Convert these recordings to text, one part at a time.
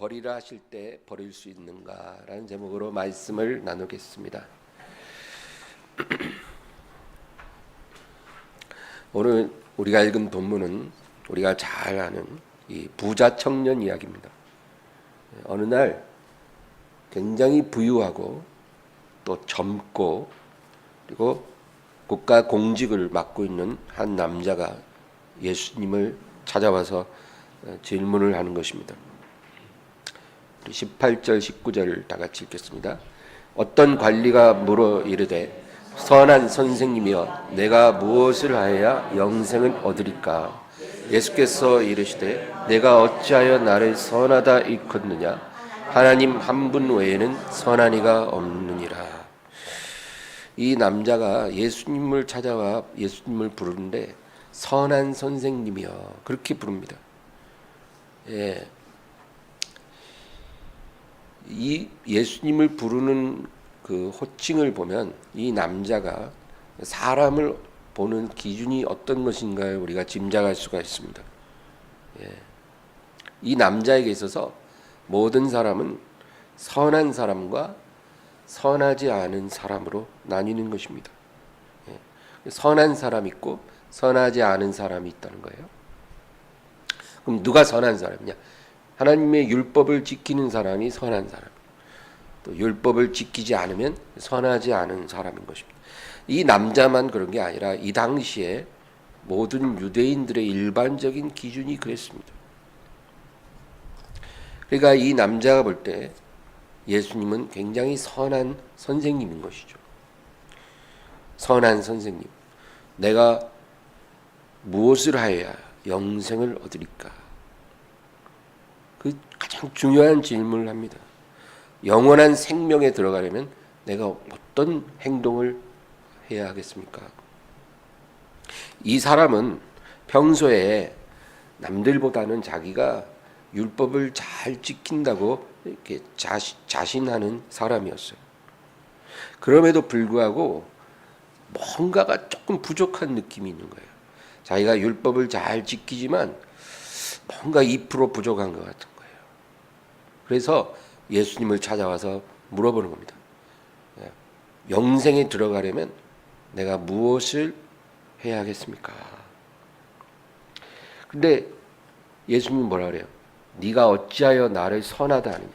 버리라 하실 때 버릴 수 있는가라는 제목으로 말씀을 나누겠습니다. 오늘 우리가 읽은 본문은 우리가 잘 아는 이 부자 청년 이야기입니다. 어느 날 굉장히 부유하고 또 젊고 그리고 국가 공직을 맡고 있는 한 남자가 예수님을 찾아와서 질문을 하는 것입니다. 18절 19절을 다 같이 읽겠습니다. 어떤 관리가 물어 이르되 선한 선생님이여 내가 무엇을 하여야 영생을 얻으리까? 예수께서 이르시되 내가 어찌하여 나를 선하다 일컫느냐? 하나님 한 분 외에는 선한 이가 없느니라. 이 남자가 예수님을 찾아와 예수님을 부르는데 선한 선생님이여 그렇게 부릅니다. 예. 이 예수님을 부르는 그 호칭을 보면 이 남자가 사람을 보는 기준이 어떤 것인가를 우리가 짐작할 수가 있습니다. 예. 이 남자에게 있어서 모든 사람은 선한 사람과 선하지 않은 사람으로 나뉘는 것입니다. 예. 선한 사람 있고 선하지 않은 사람이 있다는 거예요. 그럼 누가 선한 사람이냐? 하나님의 율법을 지키는 사람이 선한 사람, 또 율법을 지키지 않으면 선하지 않은 사람인 것입니다. 이 남자만 그런 게 아니라 이 당시에 모든 유대인들의 일반적인 기준이 그랬습니다. 그러니까 이 남자가 볼 때 예수님은 굉장히 선한 선생님인 것이죠. 선한 선생님, 내가 무엇을 하여야 영생을 얻으리까? 그 가장 중요한 질문을 합니다. 영원한 생명에 들어가려면 내가 어떤 행동을 해야 하겠습니까? 이 사람은 평소에 남들보다는 자기가 율법을 잘 지킨다고 이렇게 자신하는 사람이었어요. 그럼에도 불구하고 뭔가가 조금 부족한 느낌이 있는 거예요. 자기가 율법을 잘 지키지만 뭔가 2% 부족한 것 같은 거예요. 그래서 예수님을 찾아와서 물어보는 겁니다. 영생에 들어가려면 내가 무엇을 해야 하겠습니까? 근데 예수님은 뭐라 그래요? 네가 어찌하여 나를 선하다 하느냐?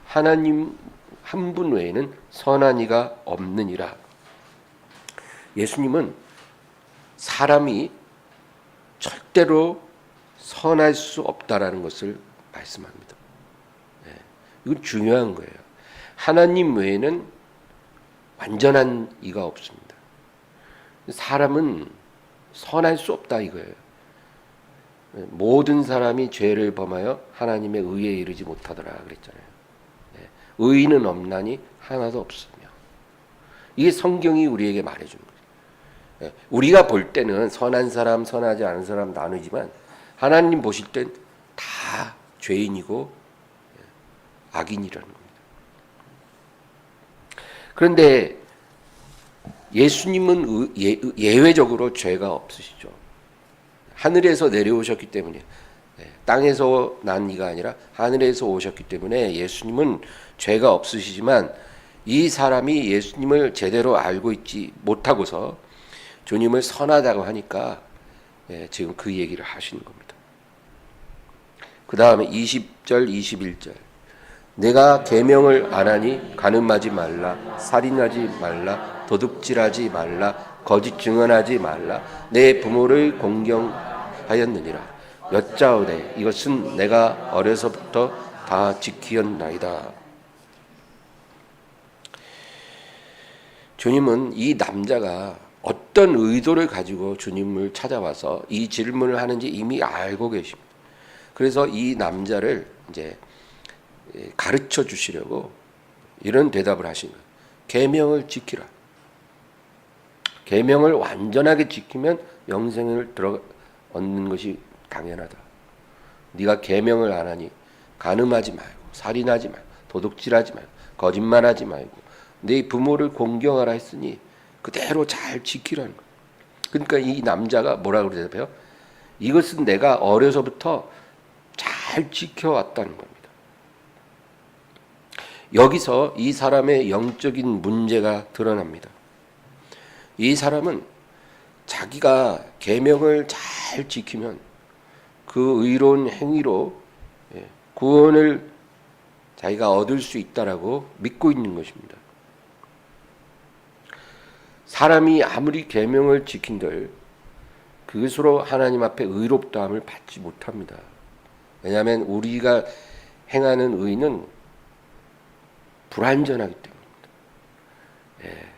하나님 한 분 외에는 선한 이가 없느니라. 예수님은 사람이 절대로 선할 수 없다라는 것을 말씀합니다. 이건 중요한 거예요. 하나님 외에는 완전한 이가 없습니다. 사람은 선할 수 없다 이거예요. 모든 사람이 죄를 범하여 하나님의 의에 이르지 못하더라 그랬잖아요. 의인은 없나니 하나도 없으며. 이게 성경이 우리에게 말해주는 거예요. 우리가 볼 때는 선한 사람, 선하지 않은 사람 나누지만 하나님 보실 땐 다 죄인이고 악인이라는 겁니다. 그런데 예수님은 예외적으로 죄가 없으시죠. 하늘에서 내려오셨기 때문에 땅에서 난 이가 아니라 하늘에서 오셨기 때문에 예수님은 죄가 없으시지만 이 사람이 예수님을 제대로 알고 있지 못하고서 주님을 선하다고 하니까 지금 그 얘기를 하시는 겁니다. 그 다음에 20절 21절 내가 계명을 안 하니 간음하지 말라, 살인하지 말라, 도둑질하지 말라, 거짓 증언하지 말라, 내 부모를 공경하였느니라. 여짜오되 이것은 내가 어려서부터 다 지키었나이다. 주님은 이 남자가 어떤 의도를 가지고 주님을 찾아와서 이 질문을 하는지 이미 알고 계십니다. 그래서 이 남자를 이제 가르쳐 주시려고 이런 대답을 하신 거예요. 계명을 지키라. 계명을 완전하게 지키면 영생을 얻는 것이 당연하다. 네가 계명을 안 하니 간음하지 말고 살인하지 말고 도둑질하지 말고 거짓말하지 말고 네 부모를 공경하라 했으니 그대로 잘 지키라는 거예요. 그러니까 이 남자가 뭐라고 대답해요? 이것은 내가 어려서부터 잘 지켜왔다는 겁니다. 여기서 이 사람의 영적인 문제가 드러납니다. 이 사람은 자기가 계명을 잘 지키면 그 의로운 행위로 구원을 자기가 얻을 수 있다라고 믿고 있는 것입니다. 사람이 아무리 계명을 지킨들 그것으로 하나님 앞에 의롭다함을 받지 못합니다. 왜냐하면 우리가 행하는 의는 불완전하기 때문입니다.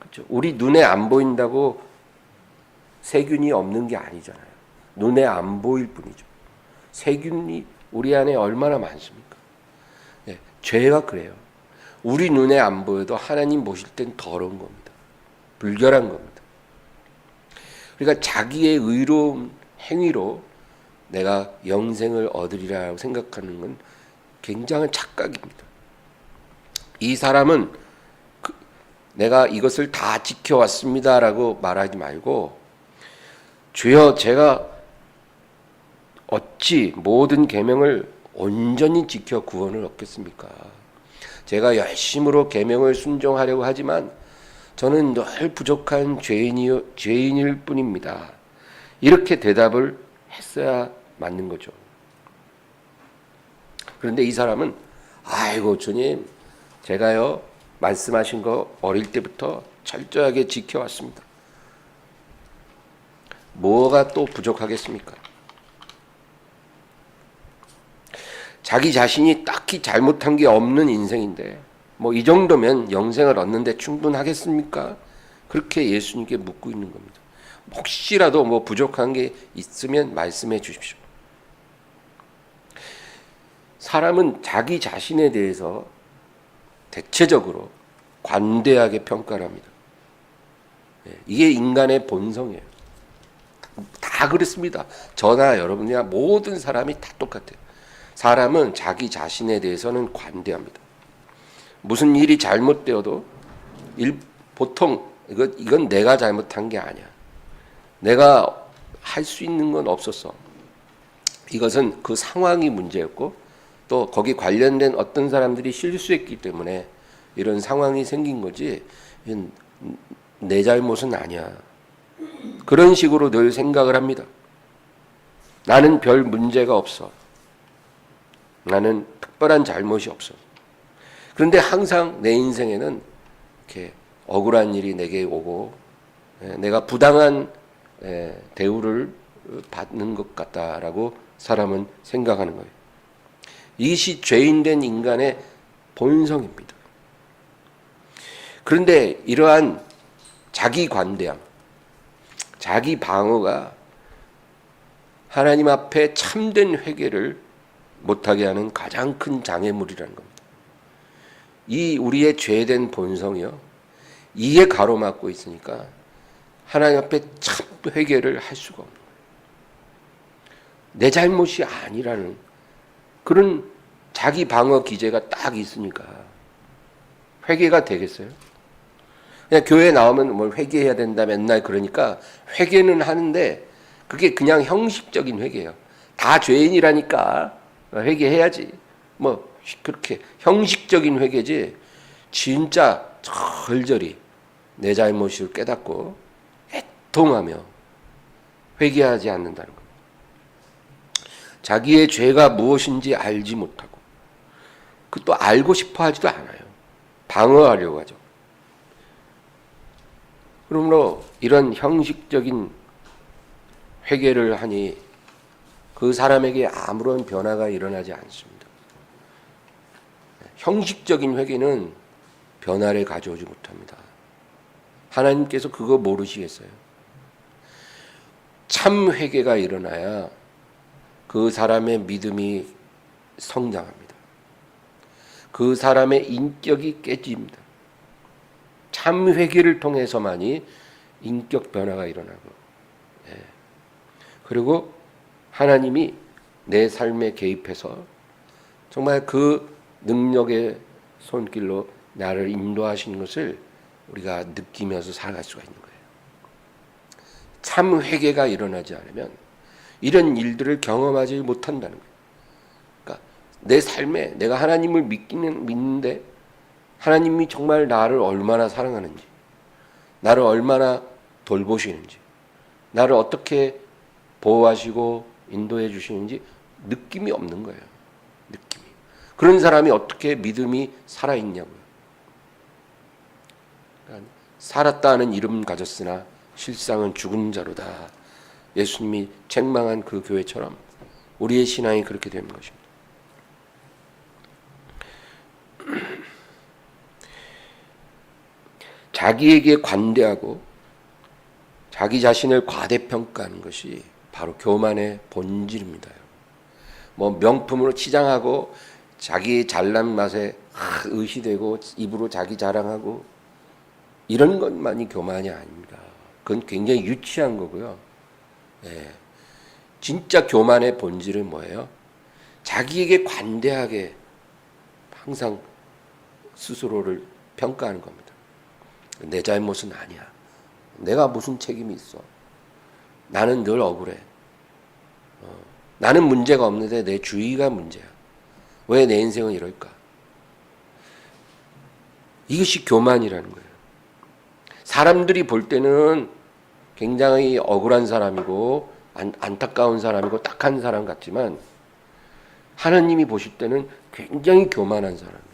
그렇죠? 우리 눈에 안 보인다고 세균이 없는 게 아니잖아요. 눈에 안 보일 뿐이죠. 세균이 우리 안에 얼마나 많습니까? 죄가 그래요. 우리 눈에 안 보여도 하나님 보실 땐 더러운 겁니다. 불결한 겁니다. 그러니까 자기의 의로운 행위로 내가 영생을 얻으리라고 생각하는 건 굉장한 착각입니다. 이 사람은 내가 이것을 다 지켜왔습니다라고 말하지 말고 주여 제가 어찌 모든 계명을 온전히 지켜 구원을 얻겠습니까? 제가 열심으로 계명을 순종하려고 하지만 저는 늘 부족한 죄인일 뿐입니다. 이렇게 대답을 했어야 맞는 거죠. 그런데 이 사람은 아이고 주님 제가요 말씀하신 거 어릴 때부터 철저하게 지켜왔습니다. 뭐가 또 부족하겠습니까? 자기 자신이 딱히 잘못한 게 없는 인생인데 뭐 이 정도면 영생을 얻는데 충분하겠습니까? 그렇게 예수님께 묻고 있는 겁니다. 혹시라도 뭐 부족한 게 있으면 말씀해 주십시오. 사람은 자기 자신에 대해서 대체적으로 관대하게 평가를 합니다. 이게 인간의 본성이에요. 다 그렇습니다. 저나 여러분이나 모든 사람이 다 똑같아요. 사람은 자기 자신에 대해서는 관대합니다. 무슨 일이 잘못되어도 보통 이건 내가 잘못한 게 아니야. 내가 할 수 있는 건 없었어. 이것은 그 상황이 문제였고 또 거기 관련된 어떤 사람들이 실수했기 때문에 이런 상황이 생긴 거지 내 잘못은 아니야. 그런 식으로 늘 생각을 합니다. 나는 별 문제가 없어. 나는 특별한 잘못이 없어. 그런데 항상 내 인생에는 이렇게 억울한 일이 내게 오고 내가 부당한 대우를 받는 것 같다라고 사람은 생각하는 거예요. 이것이 죄인된 인간의 본성입니다. 그런데 이러한 자기 관대함, 자기 방어가 하나님 앞에 참된 회개를 못하게 하는 가장 큰 장애물이라는 겁니다. 이 우리의 죄된 본성이요. 이에 가로막고 있으니까 하나님 앞에 참 회개를 할 수가 없는 거예요. 내 잘못이 아니라는 그런 자기 방어 기제가 딱 있으니까 회개가 되겠어요? 그냥 교회 나오면 뭘 회개해야 된다 맨날 그러니까 회개는 하는데 그게 그냥 형식적인 회개예요. 다 죄인이라니까 회개해야지. 뭐 그렇게 형식적인 회개지 진짜 절절히 내 잘못을 깨닫고 애통하며 회개하지 않는다는 겁니다. 자기의 죄가 무엇인지 알지 못하고 그 또 알고 싶어 하지도 않아요. 방어하려고 하죠. 그러므로 이런 형식적인 회개를 하니 그 사람에게 아무런 변화가 일어나지 않습니다. 형식적인 회개는 변화를 가져오지 못합니다. 하나님께서 그거 모르시겠어요? 참 회개가 일어나야 그 사람의 믿음이 성장합니다. 그 사람의 인격이 깨집니다. 참 회개를 통해서만이 인격 변화가 일어나고 그리고 하나님이 내 삶에 개입해서 정말 그 능력의 손길로 나를 인도하시는 것을 우리가 느끼면서 살아갈 수가 있는 거예요. 참 회개가 일어나지 않으면 이런 일들을 경험하지 못한다는 거예요. 그러니까 내 삶에 내가 하나님을 믿는데 하나님이 정말 나를 얼마나 사랑하는지, 나를 얼마나 돌보시는지, 나를 어떻게 보호하시고 인도해 주시는지 느낌이 없는 거예요. 느낌이. 그런 사람이 어떻게 믿음이 살아있냐고요. 그러니까 살았다 하는 이름 가졌으나 실상은 죽은 자로다. 예수님이 책망한 그 교회처럼 우리의 신앙이 그렇게 되는 것입니다. 자기에게 관대하고 자기 자신을 과대평가하는 것이 바로 교만의 본질입니다. 뭐 명품으로 치장하고 자기 잘난 맛에 의시되고 입으로 자기 자랑하고 이런 것만이 교만이 아닙니다. 그건 굉장히 유치한 거고요. 예. 진짜 교만의 본질은 뭐예요? 자기에게 관대하게 항상 스스로를 평가하는 겁니다. 내 잘못은 아니야. 내가 무슨 책임이 있어. 나는 늘 억울해. 나는 문제가 없는데 내 주위가 문제야. 왜 내 인생은 이럴까? 이것이 교만이라는 거예요. 사람들이 볼 때는 굉장히 억울한 사람이고 안타까운 사람이고 딱한 사람 같지만 하나님이 보실 때는 굉장히 교만한 사람이에요.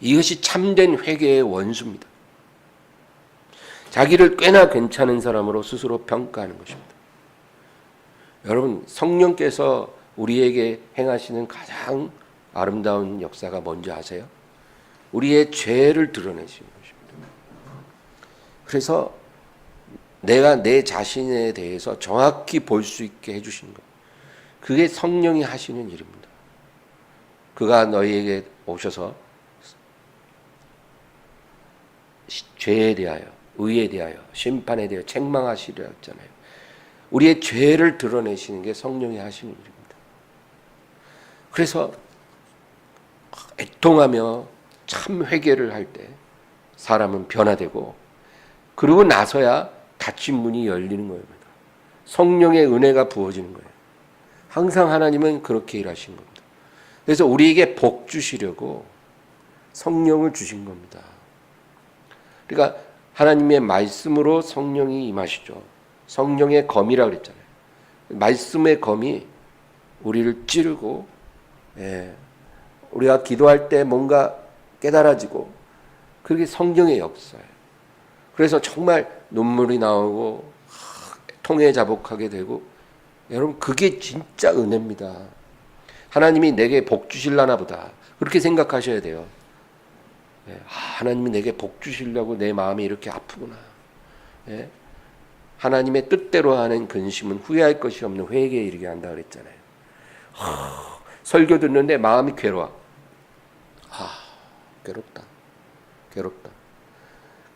이것이 참된 회개의 원수입니다. 자기를 꽤나 괜찮은 사람으로 스스로 평가하는 것입니다. 여러분, 성령께서 우리에게 행하시는 가장 아름다운 역사가 뭔지 아세요? 우리의 죄를 드러내시는 것입니다. 그래서 내가 내 자신에 대해서 정확히 볼 수 있게 해주시는 것. 그게 성령이 하시는 일입니다. 그가 너희에게 오셔서 죄에 대하여, 의에 대하여, 심판에 대하여 책망하시려 했잖아요. 우리의 죄를 드러내시는 게 성령이 하시는 일입니다. 그래서 애통하며 참 회개를 할 때 사람은 변화되고 그러고 나서야 닫힌 문이 열리는 겁니다. 성령의 은혜가 부어지는 거예요. 항상 하나님은 그렇게 일하신 겁니다. 그래서 우리에게 복 주시려고 성령을 주신 겁니다. 그러니까 하나님의 말씀으로 성령이 임하시죠. 성령의 검이라고 그랬잖아요. 말씀의 검이 우리를 찌르고, 우리가 기도할 때 뭔가 깨달아지고, 그게 성령의 역사예요. 그래서 정말 눈물이 나오고 통에 자복하게 되고, 여러분 그게 진짜 은혜입니다. 하나님이 내게 복 주실라나 보다 그렇게 생각하셔야 돼요. 하나님이 내게 복 주시려고 내 마음이 이렇게 아프구나. 하나님의 뜻대로 하는 근심은 후회할 것이 없는 회개에 이르게 한다 그랬잖아요. 설교 듣는데 마음이 괴로워. 괴롭다.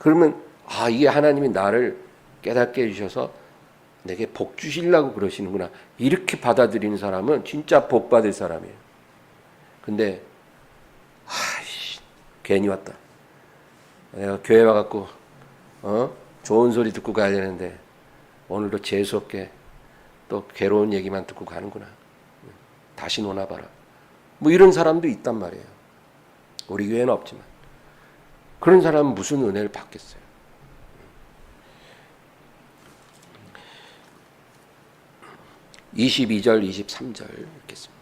그러면 이게 하나님이 나를 깨닫게 해주셔서 내게 복 주시려고 그러시는구나. 이렇게 받아들이는 사람은 진짜 복 받을 사람이에요. 근데 괜히 왔다. 내가 교회 와갖고 좋은 소리 듣고 가야 되는데 오늘도 재수없게 또 괴로운 얘기만 듣고 가는구나. 다시 논아봐라. 뭐 이런 사람도 있단 말이에요. 우리 교회는 없지만. 그런 사람은 무슨 은혜를 받겠어요. 22절, 23절 읽겠습니다.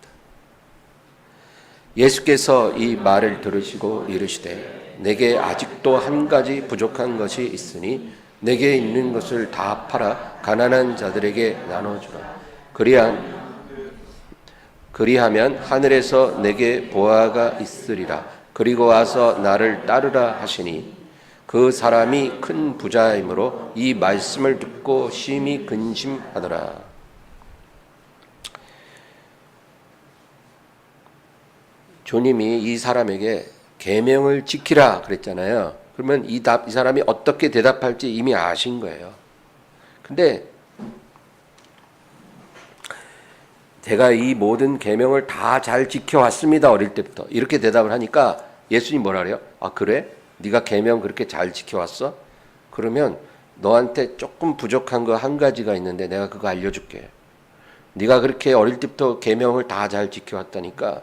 예수께서 이 말을 들으시고 이르시되 내게 아직도 한 가지 부족한 것이 있으니 내게 있는 것을 다 팔아 가난한 자들에게 나눠주라. 그리하면 하늘에서 내게 보화가 있으리라. 그리고 와서 나를 따르라 하시니 그 사람이 큰 부자이므로 이 말씀을 듣고 심히 근심하더라. 주님이 이 사람에게 계명을 지키라 그랬잖아요. 그러면 이 사람이 어떻게 대답할지 이미 아신 거예요. 근데 제가 이 모든 계명을 다 잘 지켜왔습니다. 어릴 때부터. 이렇게 대답을 하니까 예수님 뭐라 그래요? 그래? 네가 계명 그렇게 잘 지켜왔어? 그러면 너한테 조금 부족한 거 한 가지가 있는데 내가 그거 알려줄게. 네가 그렇게 어릴 때부터 계명을 다 잘 지켜왔다니까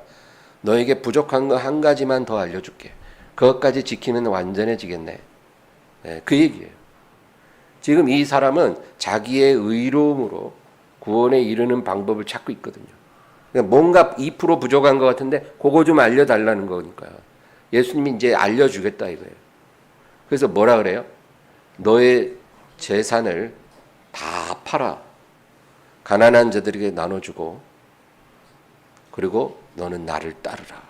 너에게 부족한 거 한 가지만 더 알려줄게. 그것까지 지키면 완전해지겠네. 네, 그 얘기예요. 지금 이 사람은 자기의 의로움으로 구원에 이르는 방법을 찾고 있거든요. 뭔가 2% 부족한 것 같은데 그거 좀 알려달라는 거니까 예수님이 이제 알려주겠다 이거예요. 그래서 뭐라 그래요? 너의 재산을 다 팔아 가난한 자들에게 나눠주고 그리고 너는 나를 따르라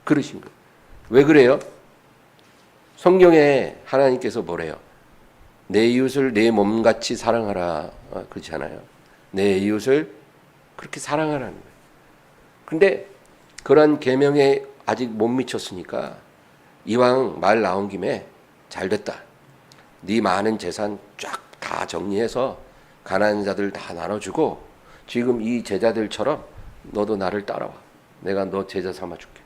그러신 거예요. 왜 그래요? 성경에 하나님께서 뭐래요? 내 이웃을 내 몸같이 사랑하라 그렇잖아요. 내 이웃을 그렇게 사랑하라는 거예요. 근데 그런 계명에 아직 못 미쳤으니까 이왕 말 나온 김에 잘 됐다. 네 많은 재산 쫙 다 정리해서 가난한 자들 다 나눠주고 지금 이 제자들처럼 너도 나를 따라와. 내가 너 제자 삼아줄게.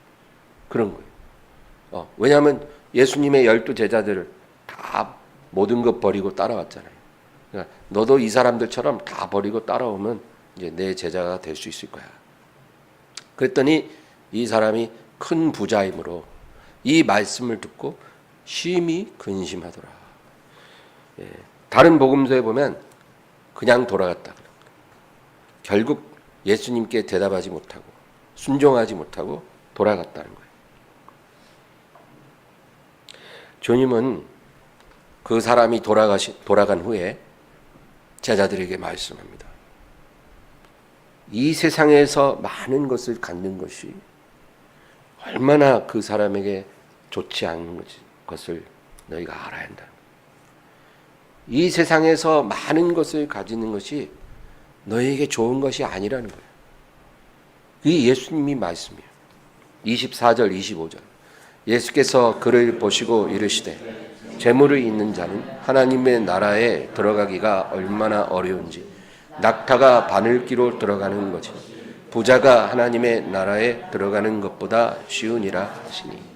그런 거예요. 왜냐하면 예수님의 12 제자들을 다 모든 것 버리고 따라왔잖아요. 그러니까 너도 이 사람들처럼 다 버리고 따라오면 이제 내 제자가 될 수 있을 거야. 그랬더니 이 사람이 큰 부자이므로 이 말씀을 듣고 심히 근심하더라. 예, 다른 복음서에 보면 그냥 돌아갔다. 결국 예수님께 대답하지 못하고 순종하지 못하고 돌아갔다는 거예요. 주님은 그 사람이 돌아간 후에 제자들에게 말씀합니다. 이 세상에서 많은 것을 갖는 것이 얼마나 그 사람에게 좋지 않은 것을 너희가 알아야 한다. 이 세상에서 많은 것을 가지는 것이 너희에게 좋은 것이 아니라는 거예요. 이 예수님이 말씀이에요. 24절 25절 예수께서 그를 보시고 이르시되 재물이 있는 자는 하나님의 나라에 들어가기가 얼마나 어려운지 낙타가 바늘기로 들어가는 거지 부자가 하나님의 나라에 들어가는 것보다 쉬우니라 하시니.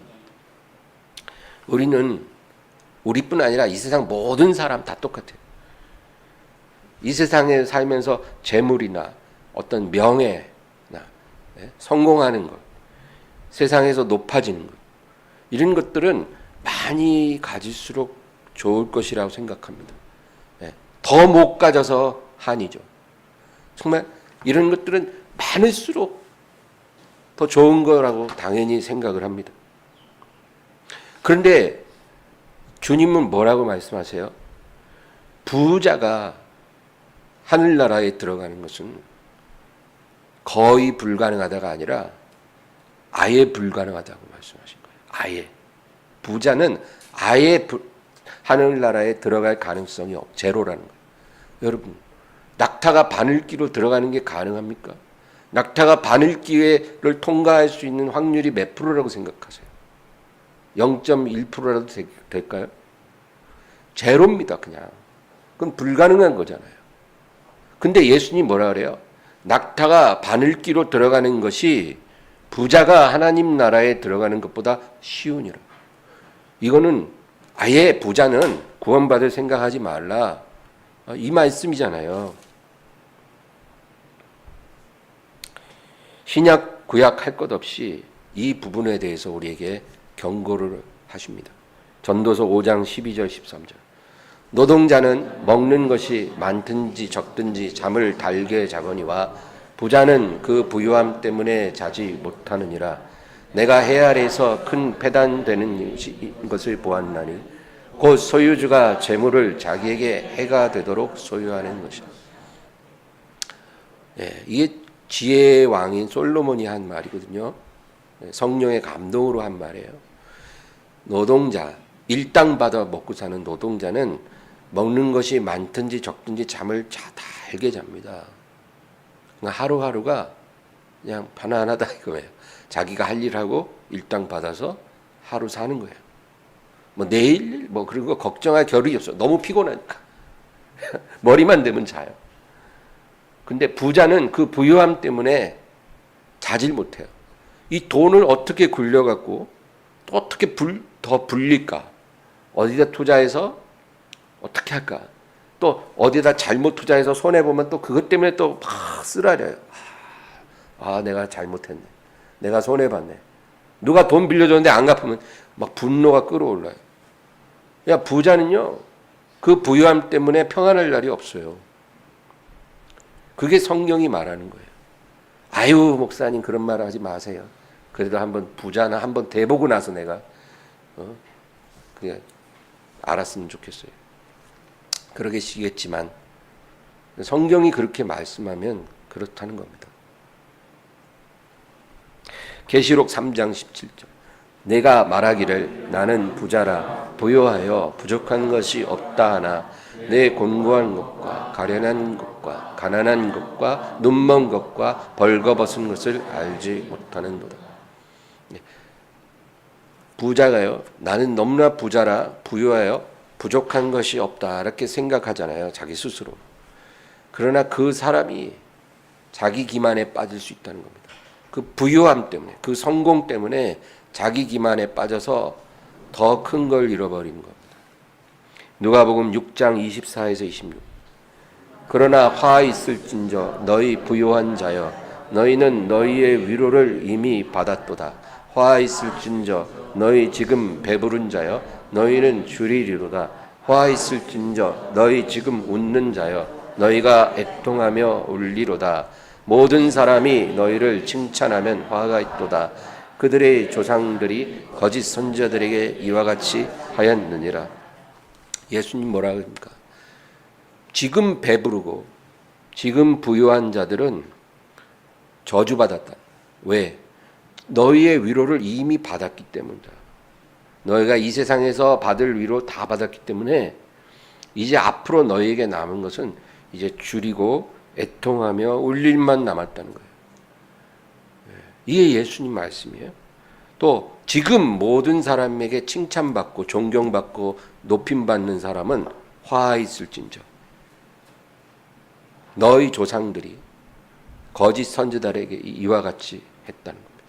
우리뿐 아니라 이 세상 모든 사람 다 똑같아요. 이 세상에 살면서 재물이나 어떤 명예나 성공하는 것, 세상에서 높아지는 것, 이런 것들은 많이 가질수록 좋을 것이라고 생각합니다. 더 못 가져서 한이죠. 정말 이런 것들은 많을수록 더 좋은 거라고 당연히 생각을 합니다. 그런데 주님은 뭐라고 말씀하세요? 부자가 하늘나라에 들어가는 것은 거의 불가능하다가 아니라 아예 불가능하다고 말씀하신 거예요. 아예. 부자는 아예 하늘나라에 들어갈 가능성이 제로라는 거예요. 여러분, 낙타가 바늘기로 들어가는 게 가능합니까? 낙타가 바늘기를 통과할 수 있는 확률이 몇 프로라고 생각하세요? 0.1%라도 될까요? 제로입니다, 그냥. 그건 불가능한 거잖아요. 근데 예수님이 뭐라 그래요? 낙타가 바늘기로 들어가는 것이 부자가 하나님 나라에 들어가는 것보다 쉬우니라. 이거는 아예 부자는 구원받을 생각하지 말라. 이 말씀이잖아요. 신약, 구약 할 것 없이 이 부분에 대해서 우리에게 경고를 하십니다. 전도서 5장 12절 13절 노동자는 먹는 것이 많든지 적든지 잠을 달게 자거니와 부자는 그 부유함 때문에 자지 못하느니라. 내가 해 아래에서 큰 패단되는 것을 보았나니 곧 소유주가 재물을 자기에게 해가 되도록 소유하는 것이다. 이게 지혜의 왕인 솔로몬이 한 말이거든요. 성령의 감동으로 한 말이에요. 노동자, 일당 받아 먹고 사는 노동자는 먹는 것이 많든지 적든지 잠을 달게 잡니다. 하루하루가 그냥 편안하다 이거예요. 자기가 할 일하고 일당 받아서 하루 사는 거예요. 내일 그런 거 걱정할 겨를이 없어. 너무 피곤하니까. 머리만 대면 자요. 근데 부자는 그 부유함 때문에 자질 못해요. 이 돈을 어떻게 굴려갖고 또 어떻게 더 불릴까? 어디다 투자해서 어떻게 할까? 또 어디다 잘못 투자해서 손해 보면 또 그것 때문에 또 막 쓰라려요. 내가 잘못했네. 내가 손해 봤네. 누가 돈 빌려줬는데 안 갚으면 막 분노가 끌어올라요. 야, 부자는요, 그 부유함 때문에 평안할 날이 없어요. 그게 성경이 말하는 거예요. 아유, 목사님 그런 말 하지 마세요. 그래도 한번 부자나 한번 대보고 나서 내가 그게 알았으면 좋겠어요. 그러겠지만 성경이 그렇게 말씀하면 그렇다는 겁니다. 계시록 3장 17절. 내가 말하기를 나는 부자라 부요하여 부족한 것이 없다 하나 내 곤고한 것과 가련한 것과 가난한 것과 눈먼 것과 벌거벗은 것을 알지 못하는도다. 부자가요, 나는 너무나 부자라 부유하여 부족한 것이 없다 이렇게 생각하잖아요, 자기 스스로. 그러나 그 사람이 자기 기만에 빠질 수 있다는 겁니다. 그 부유함 때문에, 그 성공 때문에 자기 기만에 빠져서 더 큰 걸 잃어버리는 겁니다. 누가복음 6장 24에서 26. 그러나 화 있을진저 너희 부유한 자여 너희는 너희의 위로를 이미 받았도다. 화 있을진저 너희 지금 배부른 자여 너희는 줄이리로다. 화 있을진저 너희 지금 웃는 자여 너희가 애통하며 울리로다. 모든 사람이 너희를 칭찬하면 화가 있도다. 그들의 조상들이 거짓 선지자들에게 이와 같이 하였느니라. 예수님 뭐라 그럽니까? 지금 배부르고 지금 부유한 자들은 저주받았다. 왜? 너희의 위로를 이미 받았기 때문이다. 너희가 이 세상에서 받을 위로 다 받았기 때문에 이제 앞으로 너희에게 남은 것은 이제 줄이고 애통하며 울 일만 남았다는 거예요. 이게 예수님 말씀이에요. 또 지금 모든 사람에게 칭찬받고 존경받고 높임받는 사람은 화 있을진저 너희 조상들이 거짓 선지자들에게 이와 같이 했다는 겁니다.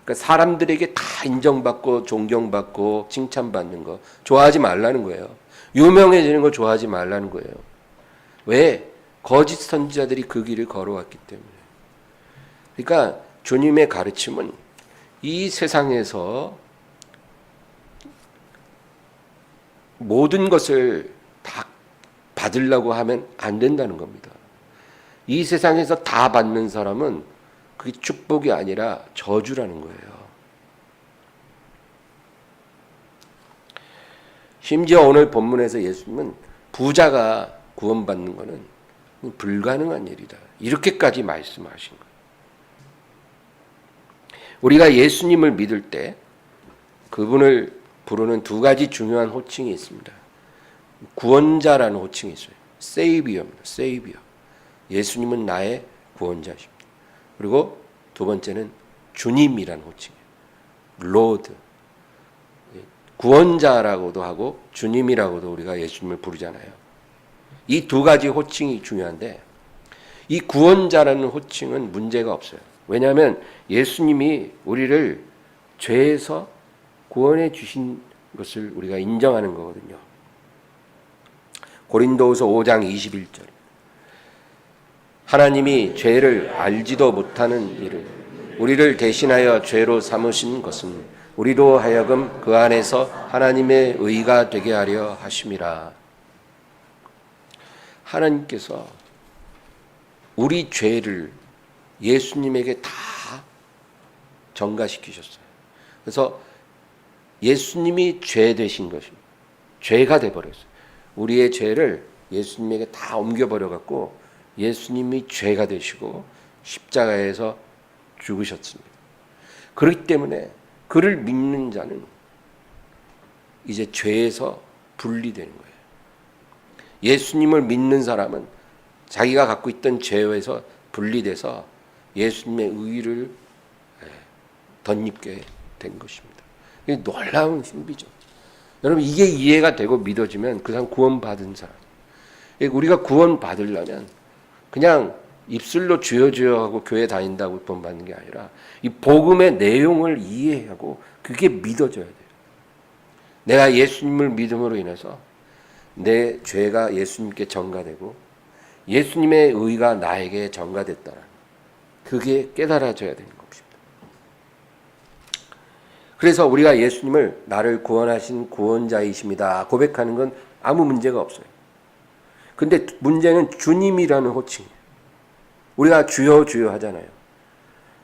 그러니까 사람들에게 다 인정받고 존경받고 칭찬받는 거 좋아하지 말라는 거예요. 유명해지는 거 좋아하지 말라는 거예요. 왜? 거짓 선지자들이 그 길을 걸어왔기 때문에. 그러니까 주님의 가르침은 이 세상에서 모든 것을 다 받으려고 하면 안 된다는 겁니다. 이 세상에서 다 받는 사람은 그게 축복이 아니라 저주라는 거예요. 심지어 오늘 본문에서 예수님은 부자가 구원받는 것은 불가능한 일이다. 이렇게까지 말씀하신 거예요. 우리가 예수님을 믿을 때 그분을 부르는 두 가지 중요한 호칭이 있습니다. 구원자라는 호칭이 있어요. 세이비어입니다. 세이비어. 예수님은 나의 구원자십니다. 그리고 두 번째는 주님이라는 호칭이에요. 로드. 구원자라고도 하고 주님이라고도 우리가 예수님을 부르잖아요. 이 두 가지 호칭이 중요한데 이 구원자라는 호칭은 문제가 없어요. 왜냐하면 예수님이 우리를 죄에서 구원해 주신 것을 우리가 인정하는 거거든요. 고린도후서 5장 21절. 하나님이 죄를 알지도 못하는 일을 우리를 대신하여 죄로 삼으신 것은 우리로 하여금 그 안에서 하나님의 의가 되게 하려 하심이라. 하나님께서 우리 죄를 예수님에게 다 전가시키셨어요. 그래서 예수님이 죄 되신 것입니다. 죄가 돼버렸어요. 우리의 죄를 예수님에게 다 옮겨버려갖고 예수님이 죄가 되시고 십자가에서 죽으셨습니다. 그렇기 때문에 그를 믿는 자는 이제 죄에서 분리되는 거예요. 예수님을 믿는 사람은 자기가 갖고 있던 죄에서 분리돼서 예수님의 의를 덧입게 된 것입니다. 이게 놀라운 신비죠. 여러분 이게 이해가 되고 믿어지면 그 사람 구원받은 사람. 우리가 구원받으려면 그냥 입술로 주여 주여 하고 교회 다닌다고 구원받는 게 아니라 이 복음의 내용을 이해하고 그게 믿어져야 돼요. 내가 예수님을 믿음으로 인해서 내 죄가 예수님께 전가되고 예수님의 의가 나에게 전가됐다는 그게 깨달아져야 되는 것입니다. 그래서 우리가 예수님을 나를 구원하신 구원자이십니다 고백하는 건 아무 문제가 없어요. 근데 문제는 주님이라는 호칭이에요. 우리가 주여 주여 하잖아요.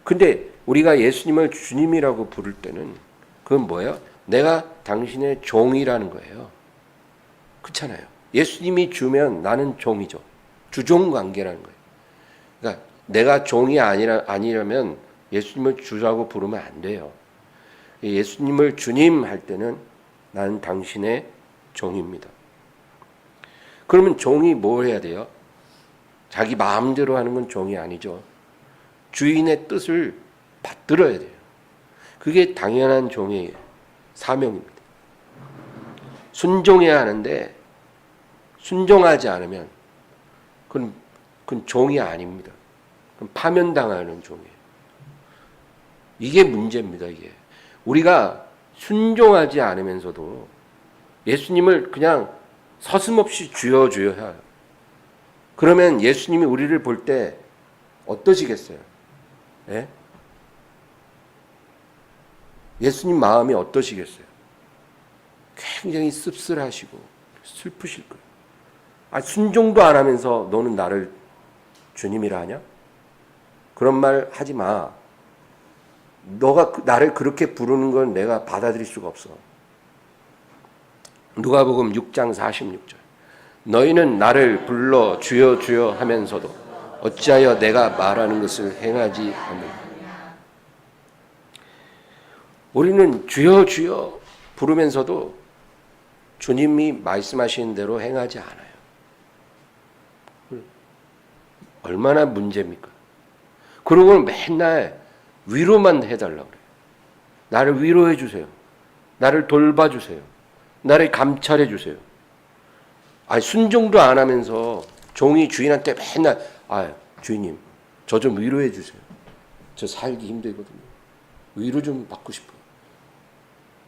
근데 우리가 예수님을 주님이라고 부를 때는 그건 뭐예요? 내가 당신의 종이라는 거예요. 그렇잖아요. 예수님이 주면 나는 종이죠. 주종 관계라는 거예요. 그러니까 내가 종이 아니라면 예수님을 주라고 부르면 안 돼요. 예수님을 주님 할 때는 나는 당신의 종입니다. 그러면 종이 뭘 해야 돼요? 자기 마음대로 하는 건 종이 아니죠. 주인의 뜻을 받들어야 돼요. 그게 당연한 종의 사명입니다. 순종해야 하는데 순종하지 않으면 그건 종이 아닙니다. 그건 파면당하는 종이에요. 이게 문제입니다. 이게 우리가 순종하지 않으면서도 예수님을 그냥 서슴없이 주여 주여 해요. 그러면 예수님이 우리를 볼 때 어떠시겠어요? 예? 예수님 마음이 어떠시겠어요? 굉장히 씁쓸하시고 슬프실 거예요. 아, 순종도 안 하면서 너는 나를 주님이라 하냐? 그런 말 하지 마. 너가 나를 그렇게 부르는 건 내가 받아들일 수가 없어. 누가복음 6장 46절. 너희는 나를 불러 주여 주여 하면서도 어찌하여 내가 말하는 것을 행하지 않느냐. 우리는 주여 주여 부르면서도 주님이 말씀하시는 대로 행하지 않아요. 얼마나 문제입니까? 그러고는 맨날 위로만 해달라고 그래요. 나를 위로해 주세요. 나를 돌봐주세요. 나를 감찰해 주세요. 아니, 순종도 안 하면서 종이 주인한테 맨날 주인님 저 좀 위로해 주세요. 저 살기 힘들거든요. 위로 좀 받고 싶어요.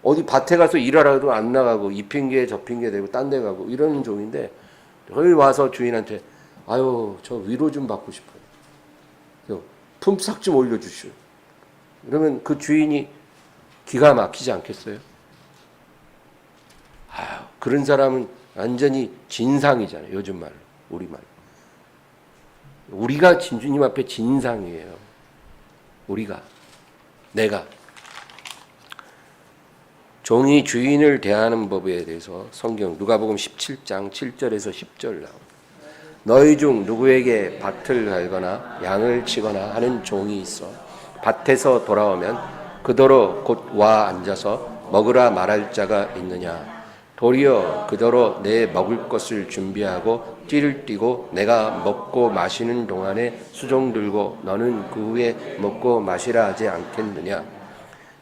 어디 밭에 가서 일하라도 안 나가고 이 핑계 저 핑계 대고 딴 데 가고 이러는 종인데 여기 와서 주인한테 저 위로 좀 받고 싶어요. 품삯 좀 올려주시오. 그러면 그 주인이 기가 막히지 않겠어요? 그런 사람은 완전히 진상이잖아요. 요즘 말로 우리말로. 우리가 주님 앞에 진상이에요. 내가 종이 주인을 대하는 법에 대해서 성경 누가복음 17장 7절에서 10절 나옵니다. 너희 중 누구에게 밭을 갈거나 양을 치거나 하는 종이 있어 밭에서 돌아오면 그더러 곧 와 앉아서 먹으라 말할 자가 있느냐. 도리어 그더러 내 먹을 것을 준비하고 띠를 띠고 내가 먹고 마시는 동안에 수종 들고 너는 그 후에 먹고 마시라 하지 않겠느냐.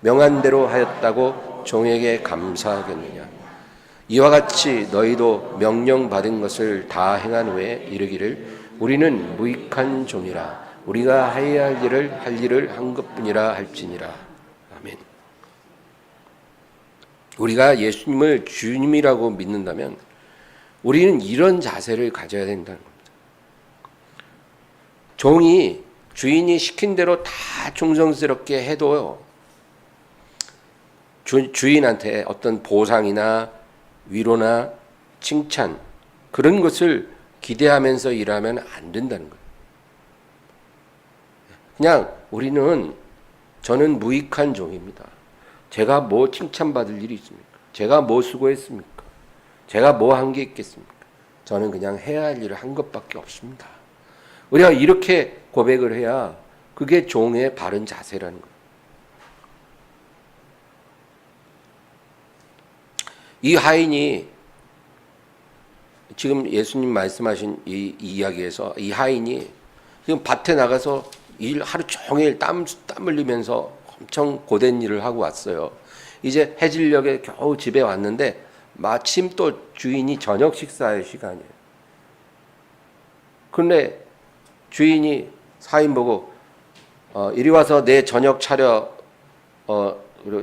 명한 대로 하였다고 종에게 감사하겠느냐. 이와 같이 너희도 명령받은 것을 다 행한 후에 이르기를 우리는 무익한 종이라 우리가 해야 할 일을 한 것뿐이라 할지니라. 아멘. 우리가 예수님을 주님이라고 믿는다면 우리는 이런 자세를 가져야 된다는 겁니다. 종이 주인이 시킨 대로 다 충성스럽게 해도 주인한테 어떤 보상이나 위로나 칭찬 그런 것을 기대하면서 일하면 안 된다는 거예요. 그냥 저는 무익한 종입니다. 제가 뭐 칭찬받을 일이 있습니까? 제가 뭐 수고했습니까? 제가 뭐 한 게 있겠습니까? 저는 그냥 해야 할 일을 한 것밖에 없습니다. 우리가 이렇게 고백을 해야 그게 종의 바른 자세라는 거예요. 이 하인이 지금 예수님 말씀하신 이 이야기에서 이 하인이 지금 밭에 나가서 하루 종일 땀 흘리면서 엄청 고된 일을 하고 왔어요. 이제 해질녘에 겨우 집에 왔는데 마침 또 주인이 저녁 식사할 시간이에요. 그런데 주인이 사인 보고 이리 와서 내 저녁 차려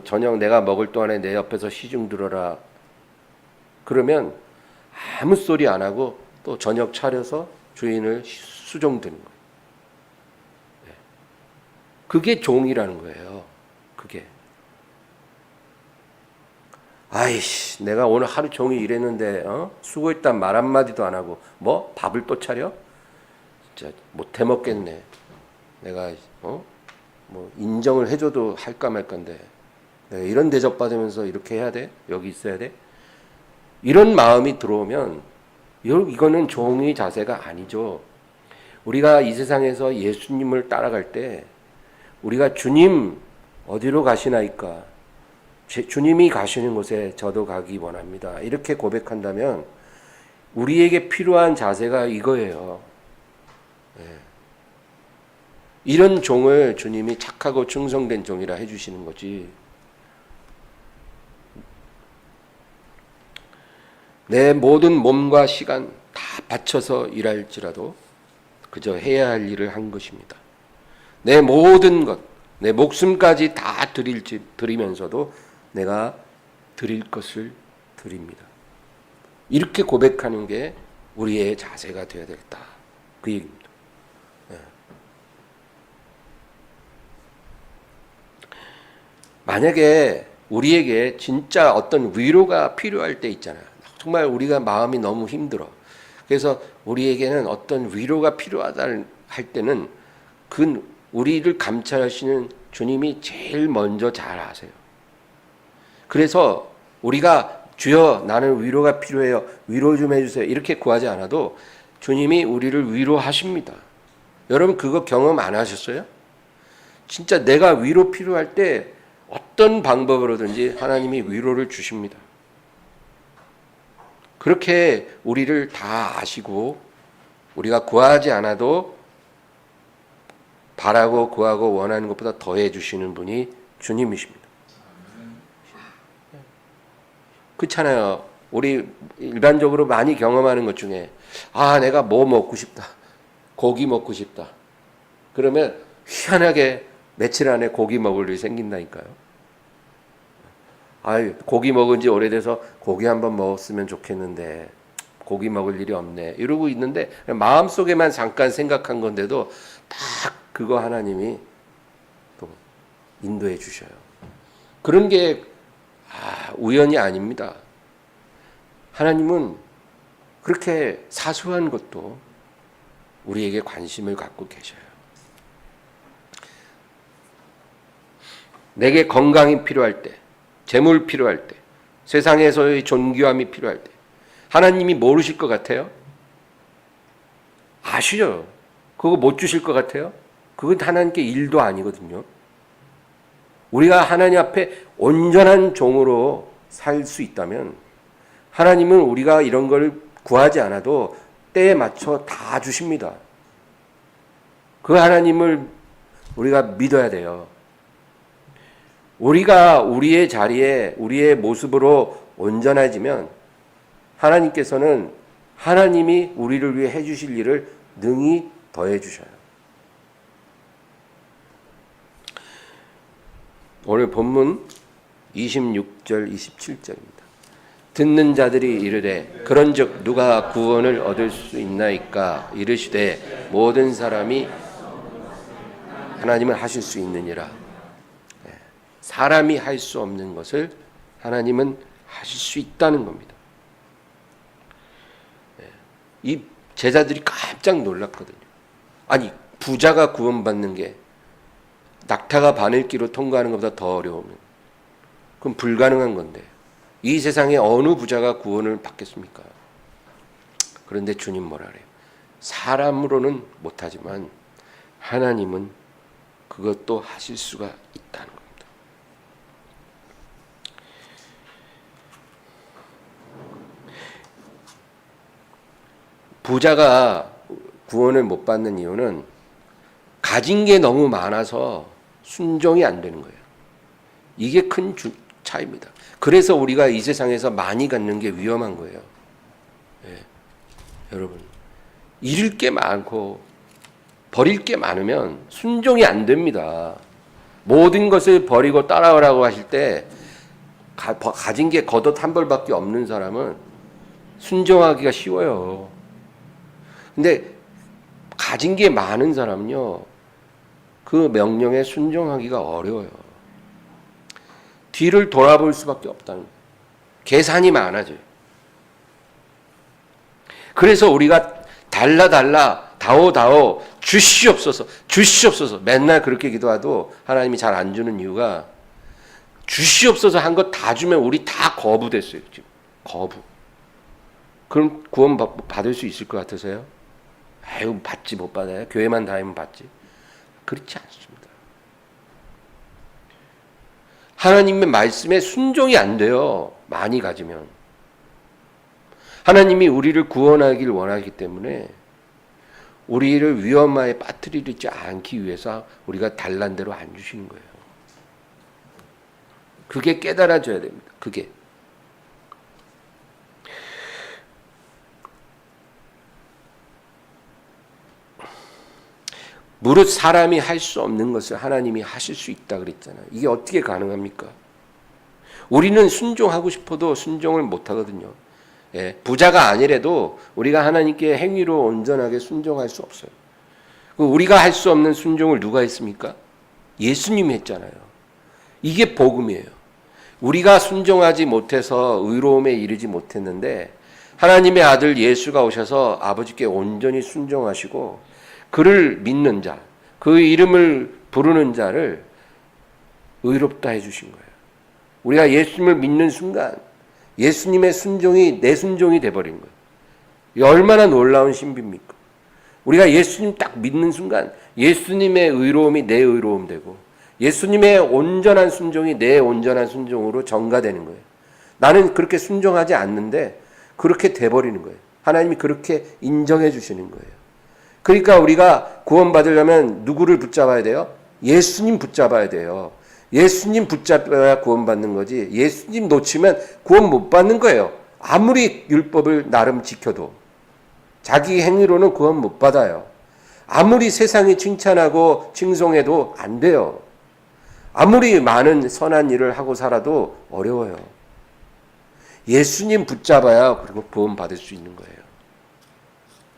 저녁 내가 먹을 동안에 내 옆에서 시중 들어라. 그러면 아무 소리 안 하고 또 저녁 차려서 주인을 수종드는 거예요. 그게 종이라는 거예요. 그게. 아이씨, 내가 오늘 하루 종일 일했는데 수고했단 말 한마디도 안 하고 뭐 밥을 또 차려? 진짜 못 해먹겠네. 내가 뭐 인정을 해줘도 할까 말 건데 내가 이런 대접 받으면서 이렇게 해야 돼? 여기 있어야 돼? 이런 마음이 들어오면 이거는 종의 자세가 아니죠. 우리가 이 세상에서 예수님을 따라갈 때 우리가 주님 어디로 가시나이까? 주님이 가시는 곳에 저도 가기 원합니다. 이렇게 고백한다면 우리에게 필요한 자세가 이거예요. 이런 종을 주님이 착하고 충성된 종이라 해주시는 거지. 내 모든 몸과 시간 다 바쳐서 일할지라도 그저 해야 할 일을 한 것입니다. 내 모든 것, 내 목숨까지 다 드리면서도 내가 드릴 것을 드립니다. 이렇게 고백하는 게 우리의 자세가 되어야 되겠다. 그 얘기입니다. 만약에 우리에게 진짜 어떤 위로가 필요할 때 있잖아요. 정말 우리가 마음이 너무 힘들어. 그래서 우리에게는 어떤 위로가 필요하다 할 때는 그 우리를 감찰하시는 주님이 제일 먼저 잘 아세요. 그래서 우리가 주여 나는 위로가 필요해요. 위로 좀 해주세요. 이렇게 구하지 않아도 주님이 우리를 위로하십니다. 여러분 그거 경험 안 하셨어요? 진짜 내가 위로 필요할 때 어떤 방법으로든지 하나님이 위로를 주십니다. 그렇게 우리를 다 아시고 우리가 구하지 않아도 바라고 구하고 원하는 것보다 더해 주시는 분이 주님이십니다. 그렇잖아요. 우리 일반적으로 많이 경험하는 것 중에 내가 뭐 먹고 싶다. 고기 먹고 싶다. 그러면 희한하게 며칠 안에 고기 먹을 일이 생긴다니까요. 고기 먹은 지 오래돼서 고기 한번 먹었으면 좋겠는데 고기 먹을 일이 없네. 이러고 있는데 마음속에만 잠깐 생각한 건데도 딱 그거 하나님이 또 인도해 주셔요. 그런 게 우연이 아닙니다. 하나님은 그렇게 사소한 것도 우리에게 관심을 갖고 계셔요. 내게 건강이 필요할 때, 재물 필요할 때, 세상에서의 존귀함이 필요할 때 하나님이 모르실 것 같아요? 아시죠? 그거 못 주실 것 같아요? 그건 하나님께 일도 아니거든요. 우리가 하나님 앞에 온전한 종으로 살 수 있다면 하나님은 우리가 이런 걸 구하지 않아도 때에 맞춰 다 주십니다. 그 하나님을 우리가 믿어야 돼요. 우리가 우리의 자리에 우리의 모습으로 온전해지면 하나님께서는 하나님이 우리를 위해 해주실 일을 능히 더해 주셔요. 오늘 본문 26절 27절입니다. 듣는 자들이 이르되 그런즉 누가 구원을 얻을 수 있나이까 이르시되 모든 사람이 하나님은 하실 수 있느니라. 사람이 할 수 없는 것을 하나님은 하실 수 있다는 겁니다. 이 제자들이 깜짝 놀랐거든요. 아니 부자가 구원받는 게 낙타가 바늘길로 통과하는 것보다 더 어려우면 그럼 불가능한 건데 이 세상에 어느 부자가 구원을 받겠습니까? 그런데 주님 뭐라 그래요? 사람으로는 못하지만 하나님은 그것도 하실 수가 있다는 겁니다. 부자가 구원을 못 받는 이유는 가진 게 너무 많아서 순종이 안 되는 거예요. 이게 큰 차이입니다. 그래서 우리가 이 세상에서 많이 갖는 게 위험한 거예요. 여러분, 잃을 게 많고 버릴 게 많으면 순종이 안 됩니다. 모든 것을 버리고 따라오라고 하실 때 가진 게 겉옷 한 벌밖에 없는 사람은 순종하기가 쉬워요. 근데 가진 게 많은 사람은요, 그 명령에 순종하기가 어려워요. 뒤를 돌아볼 수밖에 없다는 거예요. 계산이 많아져요. 그래서 우리가 달라 다오 주시옵소서 맨날 그렇게 기도해도 하나님이 잘 안 주는 이유가 주시옵소서 한 거 다 주면 우리 다 거부됐어요. 지금 거부. 그럼 구원 받을 수 있을 것 같으세요? 아유, 받지 못 받아요. 교회만 다니면 받지. 그렇지 않습니다. 하나님의 말씀에 순종이 안 돼요. 많이 가지면. 하나님이 우리를 구원하길 원하기 때문에 우리를 위험에 빠뜨리지 않기 위해서 우리가 달란 대로 안 주시는 거예요. 그게 깨달아져야 됩니다. 그게. 무릇 사람이 할 수 없는 것을 하나님이 하실 수 있다 그랬잖아요. 이게 어떻게 가능합니까? 우리는 순종하고 싶어도 순종을 못 하거든요. 예, 부자가 아니래도 우리가 하나님께 행위로 온전하게 순종할 수 없어요. 우리가 할 수 없는 순종을 누가 했습니까? 예수님이 했잖아요. 이게 복음이에요. 우리가 순종하지 못해서 의로움에 이르지 못했는데 하나님의 아들 예수가 오셔서 아버지께 온전히 순종하시고 그를 믿는 자, 그 이름을 부르는 자를 의롭다 해주신 거예요. 우리가 예수님을 믿는 순간 예수님의 순종이 내 순종이 돼버린 거예요. 이 얼마나 놀라운 신비입니까? 우리가 예수님 딱 믿는 순간 예수님의 의로움이 내 의로움 되고 예수님의 온전한 순종이 내 온전한 순종으로 전가되는 거예요. 나는 그렇게 순종하지 않는데 그렇게 돼버리는 거예요. 하나님이 그렇게 인정해 주시는 거예요. 그러니까 우리가 구원받으려면 누구를 붙잡아야 돼요? 예수님 붙잡아야 돼요. 예수님 붙잡아야 구원받는 거지. 예수님 놓치면 구원 못 받는 거예요. 아무리 율법을 나름 지켜도 자기 행위로는 구원 못 받아요. 아무리 세상이 칭찬하고 칭송해도 안 돼요. 아무리 많은 선한 일을 하고 살아도 어려워요. 예수님 붙잡아야 그리고 구원 받을 수 있는 거예요.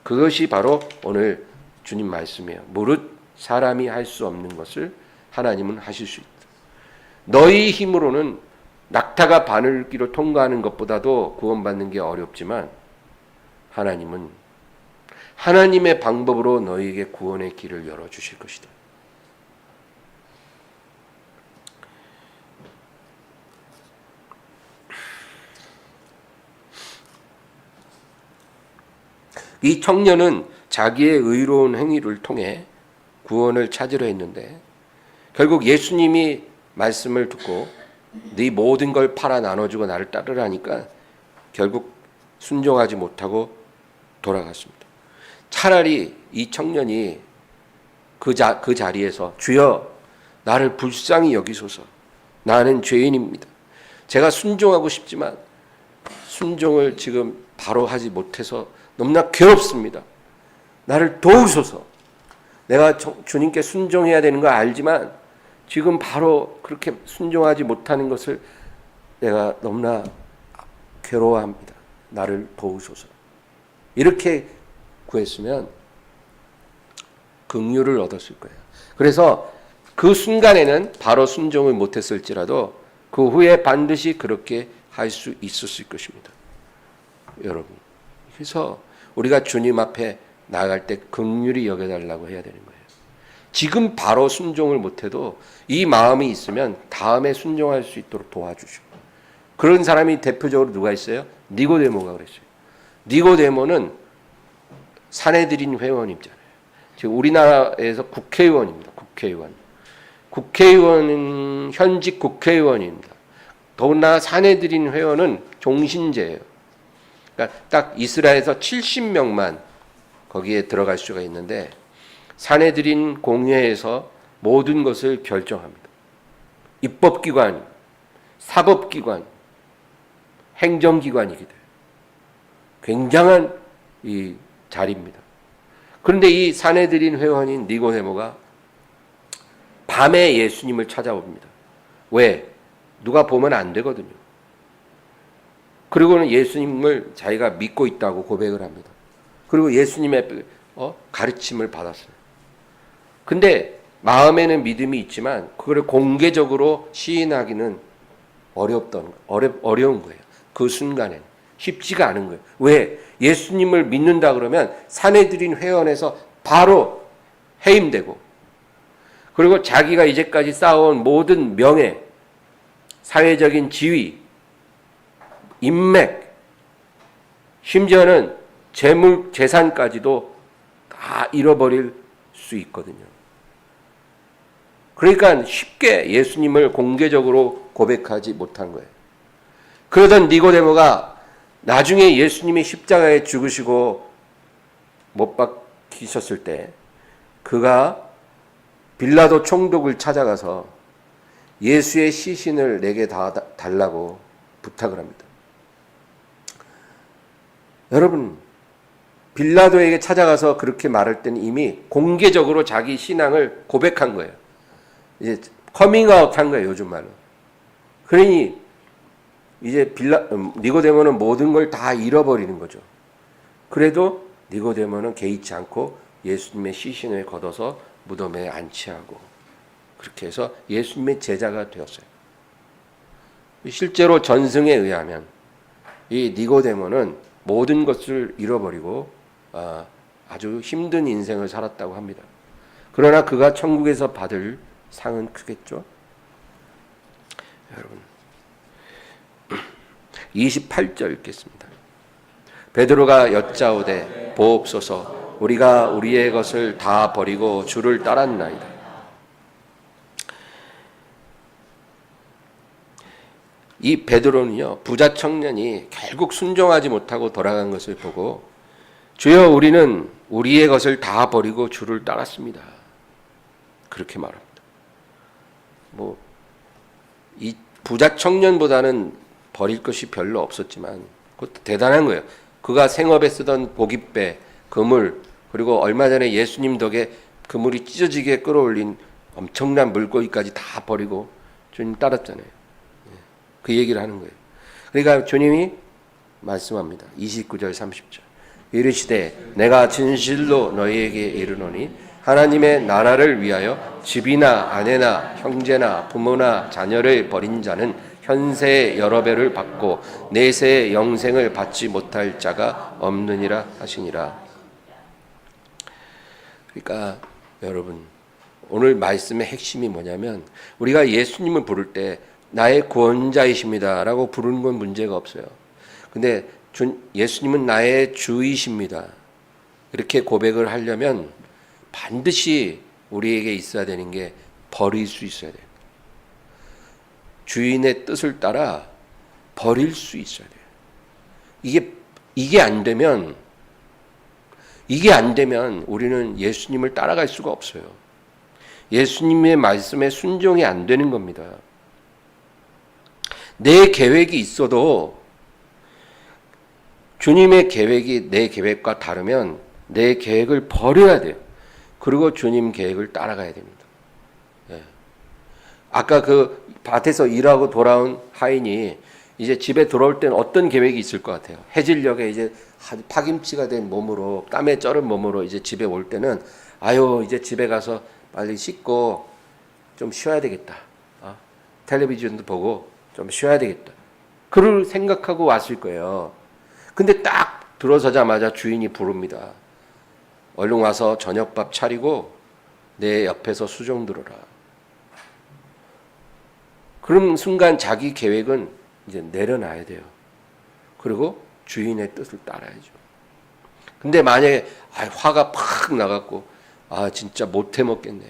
그것이 바로 오늘 주님 말씀이에요. 무릇 사람이 할 수 없는 것을 하나님은 하실 수 있다. 너희 힘으로는 낙타가 바늘길로 통과하는 것보다도 구원받는 게 어렵지만 하나님은 하나님의 방법으로 너희에게 구원의 길을 열어주실 것이다. 이 청년은 자기의 의로운 행위를 통해 구원을 찾으려 했는데 결국 예수님이 말씀을 듣고 네 모든 걸 팔아 나눠주고 나를 따르라니까 결국 순종하지 못하고 돌아갔습니다. 차라리 이 청년이 그 자리에서 주여 나를 불쌍히 여기소서 나는 죄인입니다. 제가 순종하고 싶지만 순종을 지금 바로 하지 못해서 너무나 괴롭습니다. 나를 도우소서. 내가 주님께 순종해야 되는 거 알지만 지금 바로 그렇게 순종하지 못하는 것을 내가 너무나 괴로워합니다. 나를 도우소서. 이렇게 구했으면 긍휼을 얻었을 거예요. 그래서 그 순간에는 바로 순종을 못했을지라도 그 후에 반드시 그렇게 할 수 있었을 것입니다. 여러분. 그래서 우리가 주님 앞에 나아갈 때 긍휼히 여겨달라고 해야 되는 거예요. 지금 바로 순종을 못해도 이 마음이 있으면 다음에 순종할 수 있도록 도와주시고 그런 사람이 대표적으로 누가 있어요? 니고데모가 그랬어요. 니고데모는 산헤드린 회원이잖아요. 지금 우리나라에서 국회의원입니다. 국회의원은 현직 국회의원입니다. 더군다나 산헤드린 회원은 종신제예요. 그러니까 딱 이스라엘에서 70명만 거기에 들어갈 수가 있는데 산헤드린 공회에서 모든 것을 결정합니다. 입법기관, 사법기관, 행정기관이기도 해요. 굉장한 이 자리입니다. 그런데 이 산헤드린 회원인 니고데모가 밤에 예수님을 찾아옵니다. 왜? 누가 보면 안 되거든요. 그리고는 예수님을 자기가 믿고 있다고 고백을 합니다. 그리고 예수님의 가르침을 받았어요. 근데 마음에는 믿음이 있지만 그걸 공개적으로 시인하기는 어려운 거예요. 그 순간에는 쉽지가 않은 거예요. 왜? 예수님을 믿는다 그러면 사내들인 회원에서 바로 해임되고, 그리고 자기가 이제까지 쌓아온 모든 명예, 사회적인 지위, 인맥, 심지어는 재물, 재산까지도 다 잃어버릴 수 있거든요. 그러니까 쉽게 예수님을 공개적으로 고백하지 못한 거예요. 그러던 니고데모가 나중에 예수님이 십자가에 죽으시고 못 박히셨을 때 그가 빌라도 총독을 찾아가서 예수의 시신을 내게 달라고 부탁을 합니다. 여러분, 빌라도에게 찾아가서 그렇게 말할 때는 이미 공개적으로 자기 신앙을 고백한 거예요. 이제 커밍아웃 한 거예요, 요즘 말로. 그러니 이제 니고데모는 모든 걸 다 잃어버리는 거죠. 그래도 니고데모는 개의치 않고 예수님의 시신을 걷어서 무덤에 안치하고 그렇게 해서 예수님의 제자가 되었어요. 실제로 전승에 의하면 이 니고데모는 모든 것을 잃어버리고 아주 힘든 인생을 살았다고 합니다. 그러나 그가 천국에서 받을 상은 크겠죠. 여러분, 28절 읽겠습니다. 베드로가 여짜오되 보옵소서, 우리가 우리의 것을 다 버리고 주를 따랐나이다. 이 베드로는요, 부자 청년이 결국 순종하지 못하고 돌아간 것을 보고 주여, 우리는 우리의 것을 다 버리고 주를 따랐습니다. 그렇게 말합니다. 이 부자 청년보다는 버릴 것이 별로 없었지만 그것도 대단한 거예요. 그가 생업에 쓰던 고깃배, 그물, 그리고 얼마 전에 예수님 덕에 그물이 찢어지게 끌어올린 엄청난 물고기까지 다 버리고 주님 따랐잖아요. 그 얘기를 하는 거예요. 그러니까 주님이 말씀합니다. 29절 30절. 이르시되 내가 진실로 너희에게 이르노니 하나님의 나라를 위하여 집이나 아내나 형제나 부모나 자녀를 버린 자는 현세의 여러 배를 받고 내세의 영생을 받지 못할 자가 없느니라 하시니라. 그러니까 여러분, 오늘 말씀의 핵심이 뭐냐면 우리가 예수님을 부를 때 나의 구원자이십니다 라고 부르는 건 문제가 없어요. 근데 예수님은 나의 주이십니다, 이렇게 고백을 하려면 반드시 우리에게 있어야 되는 게 버릴 수 있어야 돼요. 주인의 뜻을 따라 버릴 수 있어야 돼요. 이게 안 되면 우리는 예수님을 따라갈 수가 없어요. 예수님의 말씀에 순종이 안 되는 겁니다. 내 계획이 있어도 주님의 계획이 내 계획과 다르면 내 계획을 버려야 돼요. 그리고 주님 계획을 따라가야 됩니다. 예. 아까 그 밭에서 일하고 돌아온 하인이 이제 집에 돌아올 때는 어떤 계획이 있을 것 같아요? 해질녘에 이제 파김치가 된 몸으로, 땀에 쩔은 몸으로 이제 집에 올 때는 이제 집에 가서 빨리 씻고 좀 쉬어야 되겠다. 텔레비전도 보고 좀 쉬어야 되겠다. 그를 생각하고 왔을 거예요. 근데 딱 들어서자마자 주인이 부릅니다. 얼른 와서 저녁밥 차리고 내 옆에서 수종 들어라. 그런 순간 자기 계획은 이제 내려놔야 돼요. 그리고 주인의 뜻을 따라야죠. 근데 만약에 화가 팍 나갖고 진짜 못 해먹겠네.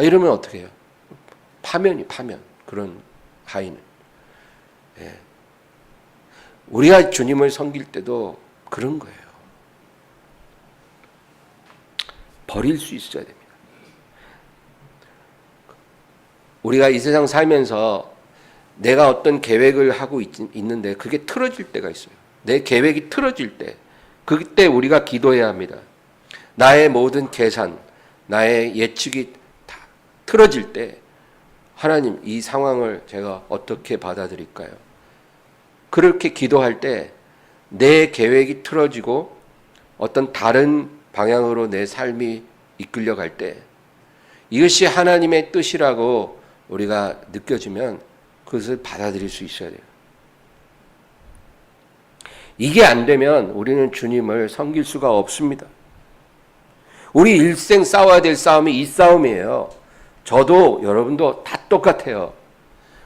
이러면 어떻게 해요? 파면. 그런 하인은. 예. 우리가 주님을 섬길 때도 그런 거예요. 버릴 수 있어야 됩니다. 우리가 이 세상 살면서 내가 어떤 계획을 하고 있는데 그게 틀어질 때가 있어요. 내 계획이 틀어질 때, 그때 우리가 기도해야 합니다. 나의 모든 계산, 나의 예측이 다 틀어질 때 하나님, 이 상황을 제가 어떻게 받아들일까요? 그렇게 기도할 때 내 계획이 틀어지고 어떤 다른 방향으로 내 삶이 이끌려갈 때 이것이 하나님의 뜻이라고 우리가 느껴지면 그것을 받아들일 수 있어야 돼요. 이게 안 되면 우리는 주님을 섬길 수가 없습니다. 우리 일생 싸워야 될 싸움이 이 싸움이에요. 저도 여러분도 다 똑같아요.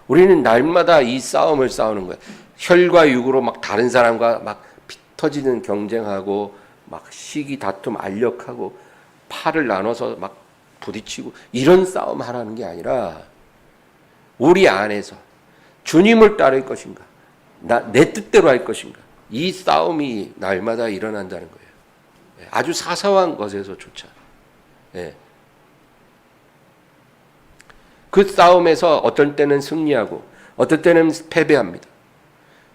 우리는 날마다 이 싸움을 싸우는 거예요. 혈과 육으로 막 다른 사람과 막 피 터지는 경쟁하고 막 시기 다툼 알력하고 팔을 나눠서 막 부딪히고 이런 싸움 하라는 게 아니라 우리 안에서 주님을 따를 것인가, 내 뜻대로 할 것인가, 이 싸움이 날마다 일어난다는 거예요. 아주 사소한 것에서조차. 그 싸움에서 어떤 때는 승리하고 어떤 때는 패배합니다.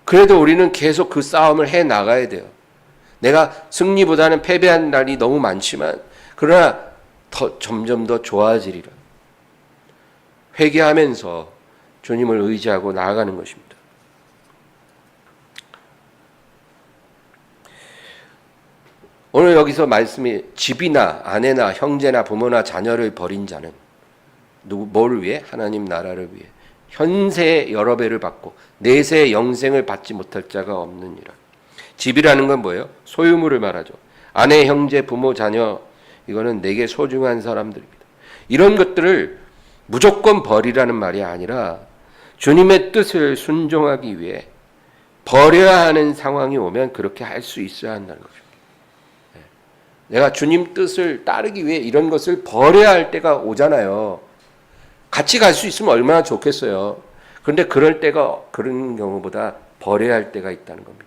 그래도 우리는 계속 그 싸움을 해 나가야 돼요. 내가 승리보다는 패배한 날이 너무 많지만 그러나 점점 더 좋아지리라. 회개하면서 주님을 의지하고 나아가는 것입니다. 오늘 여기서 말씀이 집이나 아내나 형제나 부모나 자녀를 버린 자는 뭐를 위해? 하나님 나라를 위해 현세의 여러 배를 받고 내세의 영생을 받지 못할 자가 없느니라. 집이라는 건 뭐예요? 소유물을 말하죠. 아내, 형제, 부모, 자녀, 이거는 내게 소중한 사람들입니다. 이런 것들을 무조건 버리라는 말이 아니라 주님의 뜻을 순종하기 위해 버려야 하는 상황이 오면 그렇게 할 수 있어야 한다는 거죠. 내가 주님 뜻을 따르기 위해 이런 것을 버려야 할 때가 오잖아요. 같이 갈 수 있으면 얼마나 좋겠어요. 그런데 그런 경우보다 버려야 할 때가 있다는 겁니다.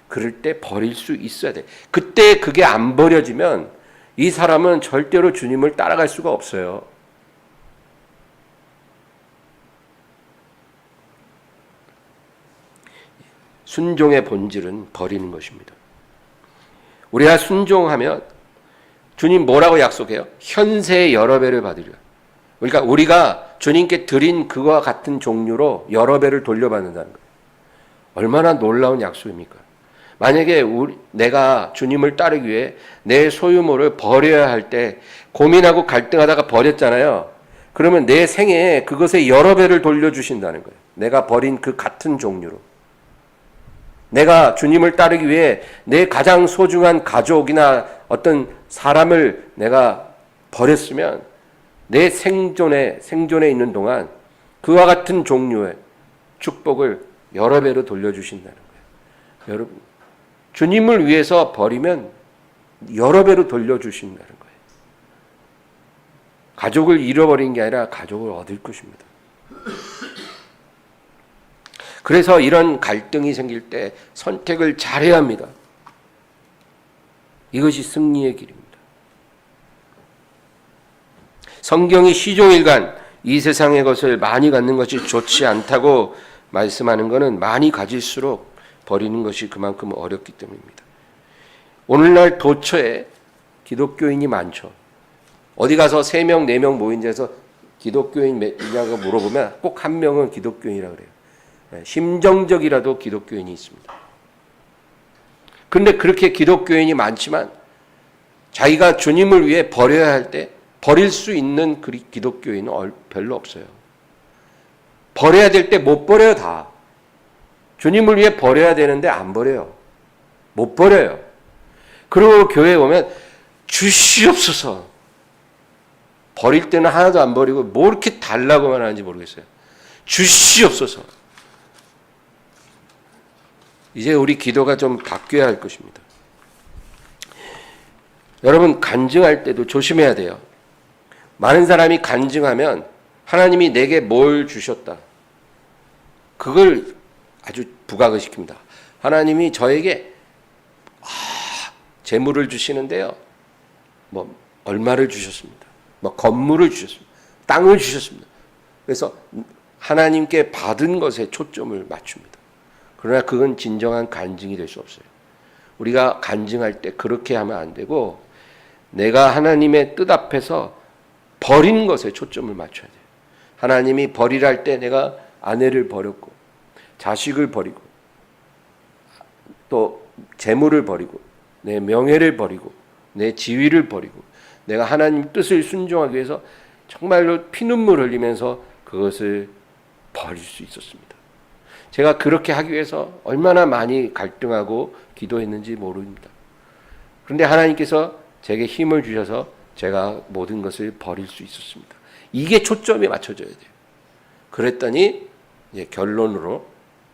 그럴 때 버릴 수 있어야 돼. 그때 그게 안 버려지면 이 사람은 절대로 주님을 따라갈 수가 없어요. 순종의 본질은 버리는 것입니다. 우리가 순종하면 주님 뭐라고 약속해요? 현세의 여러 배를 받으리라. 그러니까 우리가 주님께 드린 그와 같은 종류로 여러 배를 돌려받는다는 거예요. 얼마나 놀라운 약속입니까? 만약에 내가 주님을 따르기 위해 내 소유물을 버려야 할 때 고민하고 갈등하다가 버렸잖아요. 그러면 내 생에 그것의 여러 배를 돌려주신다는 거예요. 내가 버린 그 같은 종류로. 내가 주님을 따르기 위해 내 가장 소중한 가족이나 어떤 사람을 내가 버렸으면 내 생존에 있는 동안 그와 같은 종류의 축복을 여러 배로 돌려주신다는 거예요. 여러분, 주님을 위해서 버리면 여러 배로 돌려주신다는 거예요. 가족을 잃어버린 게 아니라 가족을 얻을 것입니다. 그래서 이런 갈등이 생길 때 선택을 잘해야 합니다. 이것이 승리의 길입니다. 성경이 시종일관 이 세상의 것을 많이 갖는 것이 좋지 않다고 말씀하는 것은 많이 가질수록 버리는 것이 그만큼 어렵기 때문입니다. 오늘날 도처에 기독교인이 많죠. 어디 가서 3명, 4명 모인 데서 기독교인이냐고 물어보면 꼭 한 명은 기독교인이라고 그래요. 심정적이라도 기독교인이 있습니다. 그런데 그렇게 기독교인이 많지만 자기가 주님을 위해 버려야 할 때 버릴 수 있는 기독교인은 별로 없어요. 버려야 될 때 못 버려요, 다. 주님을 위해 버려야 되는데 안 버려요. 못 버려요. 그리고 교회에 오면 주시옵소서. 버릴 때는 하나도 안 버리고 뭐 이렇게 달라고만 하는지 모르겠어요. 주시옵소서. 이제 우리 기도가 좀 바뀌어야 할 것입니다. 여러분, 간증할 때도 조심해야 돼요. 많은 사람이 간증하면 하나님이 내게 뭘 주셨다. 그걸 아주 부각을 시킵니다. 하나님이 저에게 재물을 주시는데요. 뭐 얼마를 주셨습니다. 뭐 건물을 주셨습니다. 땅을 주셨습니다. 그래서 하나님께 받은 것에 초점을 맞춥니다. 그러나 그건 진정한 간증이 될 수 없어요. 우리가 간증할 때 그렇게 하면 안 되고 내가 하나님의 뜻 앞에서 버린 것에 초점을 맞춰야 돼요. 하나님이 버리라 할 때 내가 아내를 버렸고 자식을 버리고 또 재물을 버리고 내 명예를 버리고 내 지위를 버리고 내가 하나님 뜻을 순종하기 위해서 정말로 피눈물 흘리면서 그것을 버릴 수 있었습니다. 제가 그렇게 하기 위해서 얼마나 많이 갈등하고 기도했는지 모릅니다. 그런데 하나님께서 제게 힘을 주셔서 제가 모든 것을 버릴 수 있었습니다. 이게 초점이 맞춰져야 돼요. 그랬더니 이제 결론으로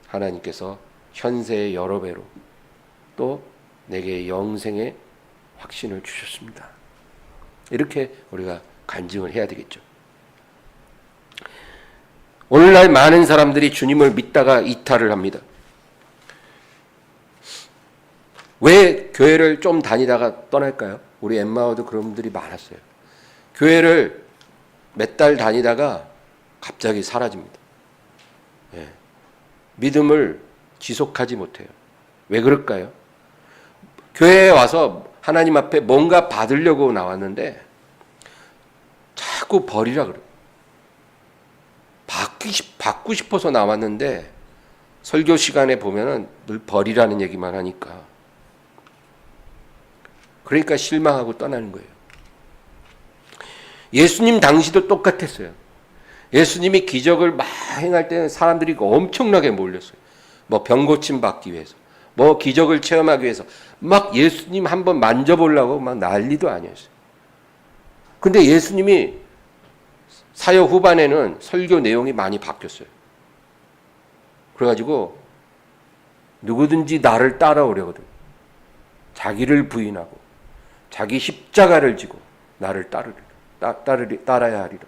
하나님께서 현세의 여러 배로 또 내게 영생의 확신을 주셨습니다. 이렇게 우리가 간증을 해야 되겠죠. 오늘날 많은 사람들이 주님을 믿다가 이탈을 합니다. 왜 교회를 좀 다니다가 떠날까요? 우리 엠마오도 그런 분들이 많았어요. 교회를 몇 달 다니다가 갑자기 사라집니다. 예. 믿음을 지속하지 못해요. 왜 그럴까요? 교회에 와서 하나님 앞에 뭔가 받으려고 나왔는데 자꾸 버리라 그래요. 받고 싶어서 나왔는데 설교 시간에 보면은 늘 버리라는 얘기만 하니까 그러니까 실망하고 떠나는 거예요. 예수님 당시도 똑같았어요. 예수님이 기적을 막 행할 때는 사람들이 엄청나게 몰렸어요. 뭐 병 고침 받기 위해서, 뭐 기적을 체험하기 위해서 막 예수님 한번 만져보려고 막 난리도 아니었어요. 근데 예수님이 사역 후반에는 설교 내용이 많이 바뀌었어요. 그래가지고 누구든지 나를 따라오려거든. 자기를 부인하고 자기 십자가를 지고 나를 따라야 하리라.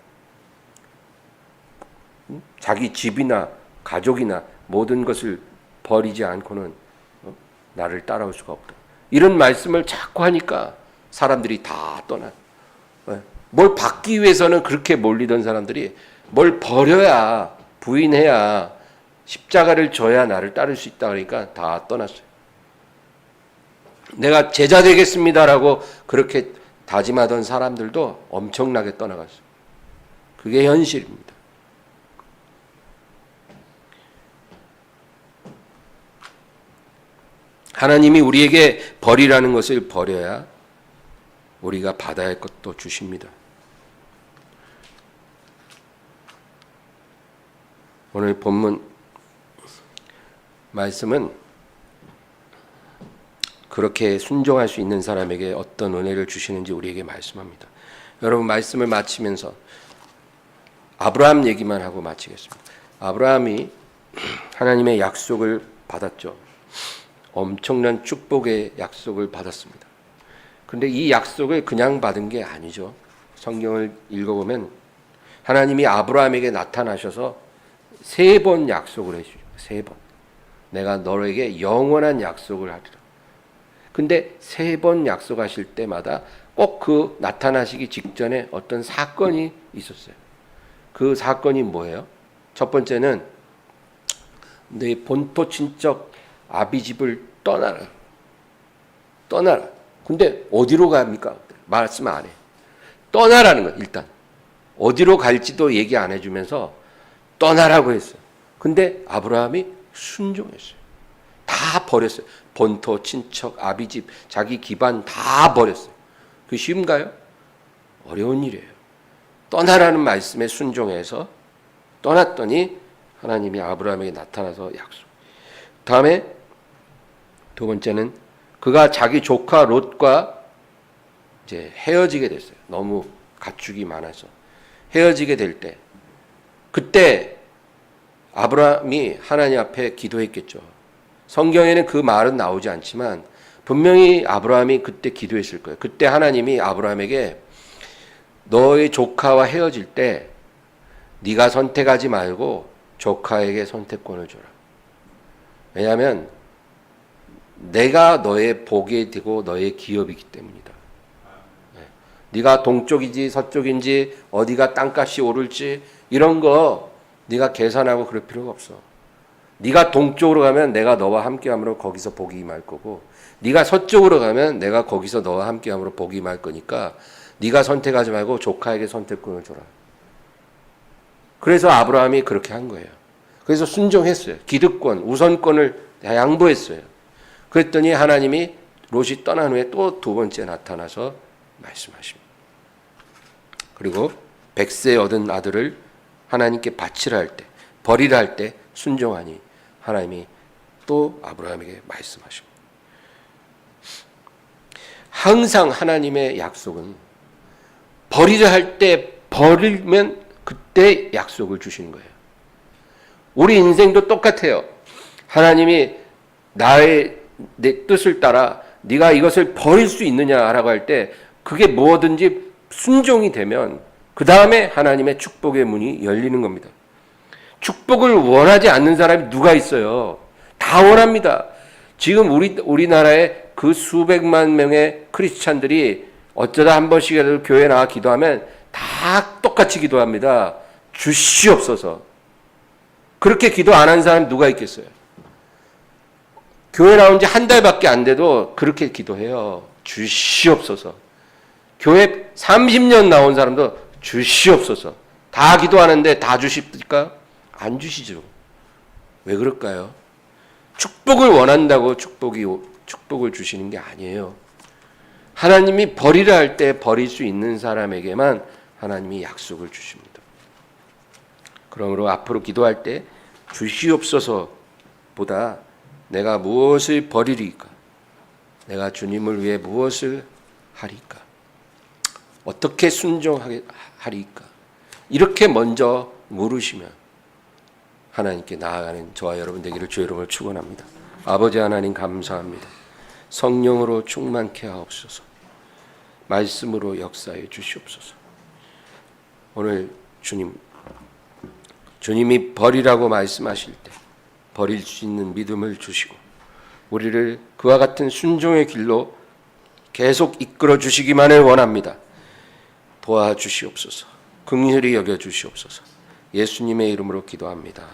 자기 집이나 가족이나 모든 것을 버리지 않고는 나를 따라올 수가 없다. 이런 말씀을 자꾸 하니까 사람들이 다 떠나. 뭘 받기 위해서는 그렇게 몰리던 사람들이 뭘 버려야, 부인해야, 십자가를 져야 나를 따를 수 있다 그러니까 다 떠났어요. 내가 제자 되겠습니다라고 그렇게 다짐하던 사람들도 엄청나게 떠나갔어요. 그게 현실입니다. 하나님이 우리에게 버리라는 것을 버려야 우리가 받아야 할 것도 주십니다. 오늘 본문 말씀은 그렇게 순종할 수 있는 사람에게 어떤 은혜를 주시는지 우리에게 말씀합니다. 여러분 말씀을 마치면서 아브라함 얘기만 하고 마치겠습니다. 아브라함이 하나님의 약속을 받았죠. 엄청난 축복의 약속을 받았습니다. 그런데 이 약속을 그냥 받은 게 아니죠. 성경을 읽어보면 하나님이 아브라함에게 나타나셔서 3번 약속을 해주죠. 3번. 내가 너에게 영원한 약속을 하리라. 근데 3번 약속하실 때마다 꼭 그 나타나시기 직전에 어떤 사건이 있었어요. 그 사건이 뭐예요? 첫 번째는 내 본토 친척 아비집을 떠나라. 떠나라. 근데 어디로 갑니까? 말씀 안 해. 떠나라는 거예요. 일단 어디로 갈지도 얘기 안 해주면서 떠나라고 했어요. 근데 아브라함이 순종했어요. 다 버렸어요. 본토, 친척, 아비집, 자기 기반 다 버렸어요. 그게 쉬운가요? 어려운 일이에요. 떠나라는 말씀에 순종해서 떠났더니 하나님이 아브라함에게 나타나서 약속. 다음에 두 번째는 그가 자기 조카 롯과 이제 헤어지게 됐어요. 너무 가축이 많아서 헤어지게 될 때, 그때 아브라함이 하나님 앞에 기도했겠죠. 성경에는 그 말은 나오지 않지만 분명히 아브라함이 그때 기도했을 거예요. 그때 하나님이 아브라함에게 너의 조카와 헤어질 때 네가 선택하지 말고 조카에게 선택권을 줘라. 왜냐하면 내가 너의 복이 되고 너의 기업이기 때문이다. 네가 동쪽이지 서쪽인지 어디가 땅값이 오를지 이런 거 네가 계산하고 그럴 필요가 없어. 네가 동쪽으로 가면 내가 너와 함께함으로 거기서 복이 임할 거고, 네가 서쪽으로 가면 내가 거기서 너와 함께함으로 복이 임할 거니까 네가 선택하지 말고 조카에게 선택권을 줘라. 그래서 아브라함이 그렇게 한 거예요. 그래서 순종했어요. 기득권, 우선권을 양보했어요. 그랬더니 하나님이 롯이 떠난 후에 또 두 번째 나타나서 말씀하십니다. 그리고 100세 얻은 아들을 하나님께 바치라 할 때, 버리라 할 때 순종하니 하나님이 또 아브라함에게 말씀하십니다. 항상 하나님의 약속은 버리라 할 때 버리면 그때 약속을 주시는 거예요. 우리 인생도 똑같아요. 하나님이 내 뜻을 따라 네가 이것을 버릴 수 있느냐라고 할 때 그게 뭐든지 순종이 되면 그 다음에 하나님의 축복의 문이 열리는 겁니다. 축복을 원하지 않는 사람이 누가 있어요? 다 원합니다. 지금 우리나라에 그 수백만 명의 크리스찬들이 어쩌다 한 번씩이라도 교회 나와 기도하면 다 똑같이 기도합니다. 주시옵소서. 그렇게 기도 안 한 사람 누가 있겠어요? 교회 나온 지 한 달밖에 안 돼도 그렇게 기도해요. 주시옵소서. 교회 30년 나온 사람도 주시옵소서. 다 기도하는데 다 주십니까? 안 주시죠. 왜 그럴까요? 축복을 원한다고 축복을 주시는 게 아니에요. 하나님이 버리라 할 때 버릴 수 있는 사람에게만 하나님이 약속을 주십니다. 그러므로 앞으로 기도할 때 주시옵소서보다 내가 무엇을 버리리까? 내가 주님을 위해 무엇을 하리까? 어떻게 순종하리까? 이렇게 먼저 물으시면 하나님께 나아가는 저와 여러분 되기를 주의 이름으로 축원합니다. 아버지 하나님 감사합니다. 성령으로 충만케 하옵소서. 말씀으로 역사해 주시옵소서. 오늘 주님이 버리라고 말씀하실 때 버릴 수 있는 믿음을 주시고 우리를 그와 같은 순종의 길로 계속 이끌어 주시기만을 원합니다. 도와주시옵소서. 긍휼히 여겨 주시옵소서. 예수님의 이름으로 기도합니다.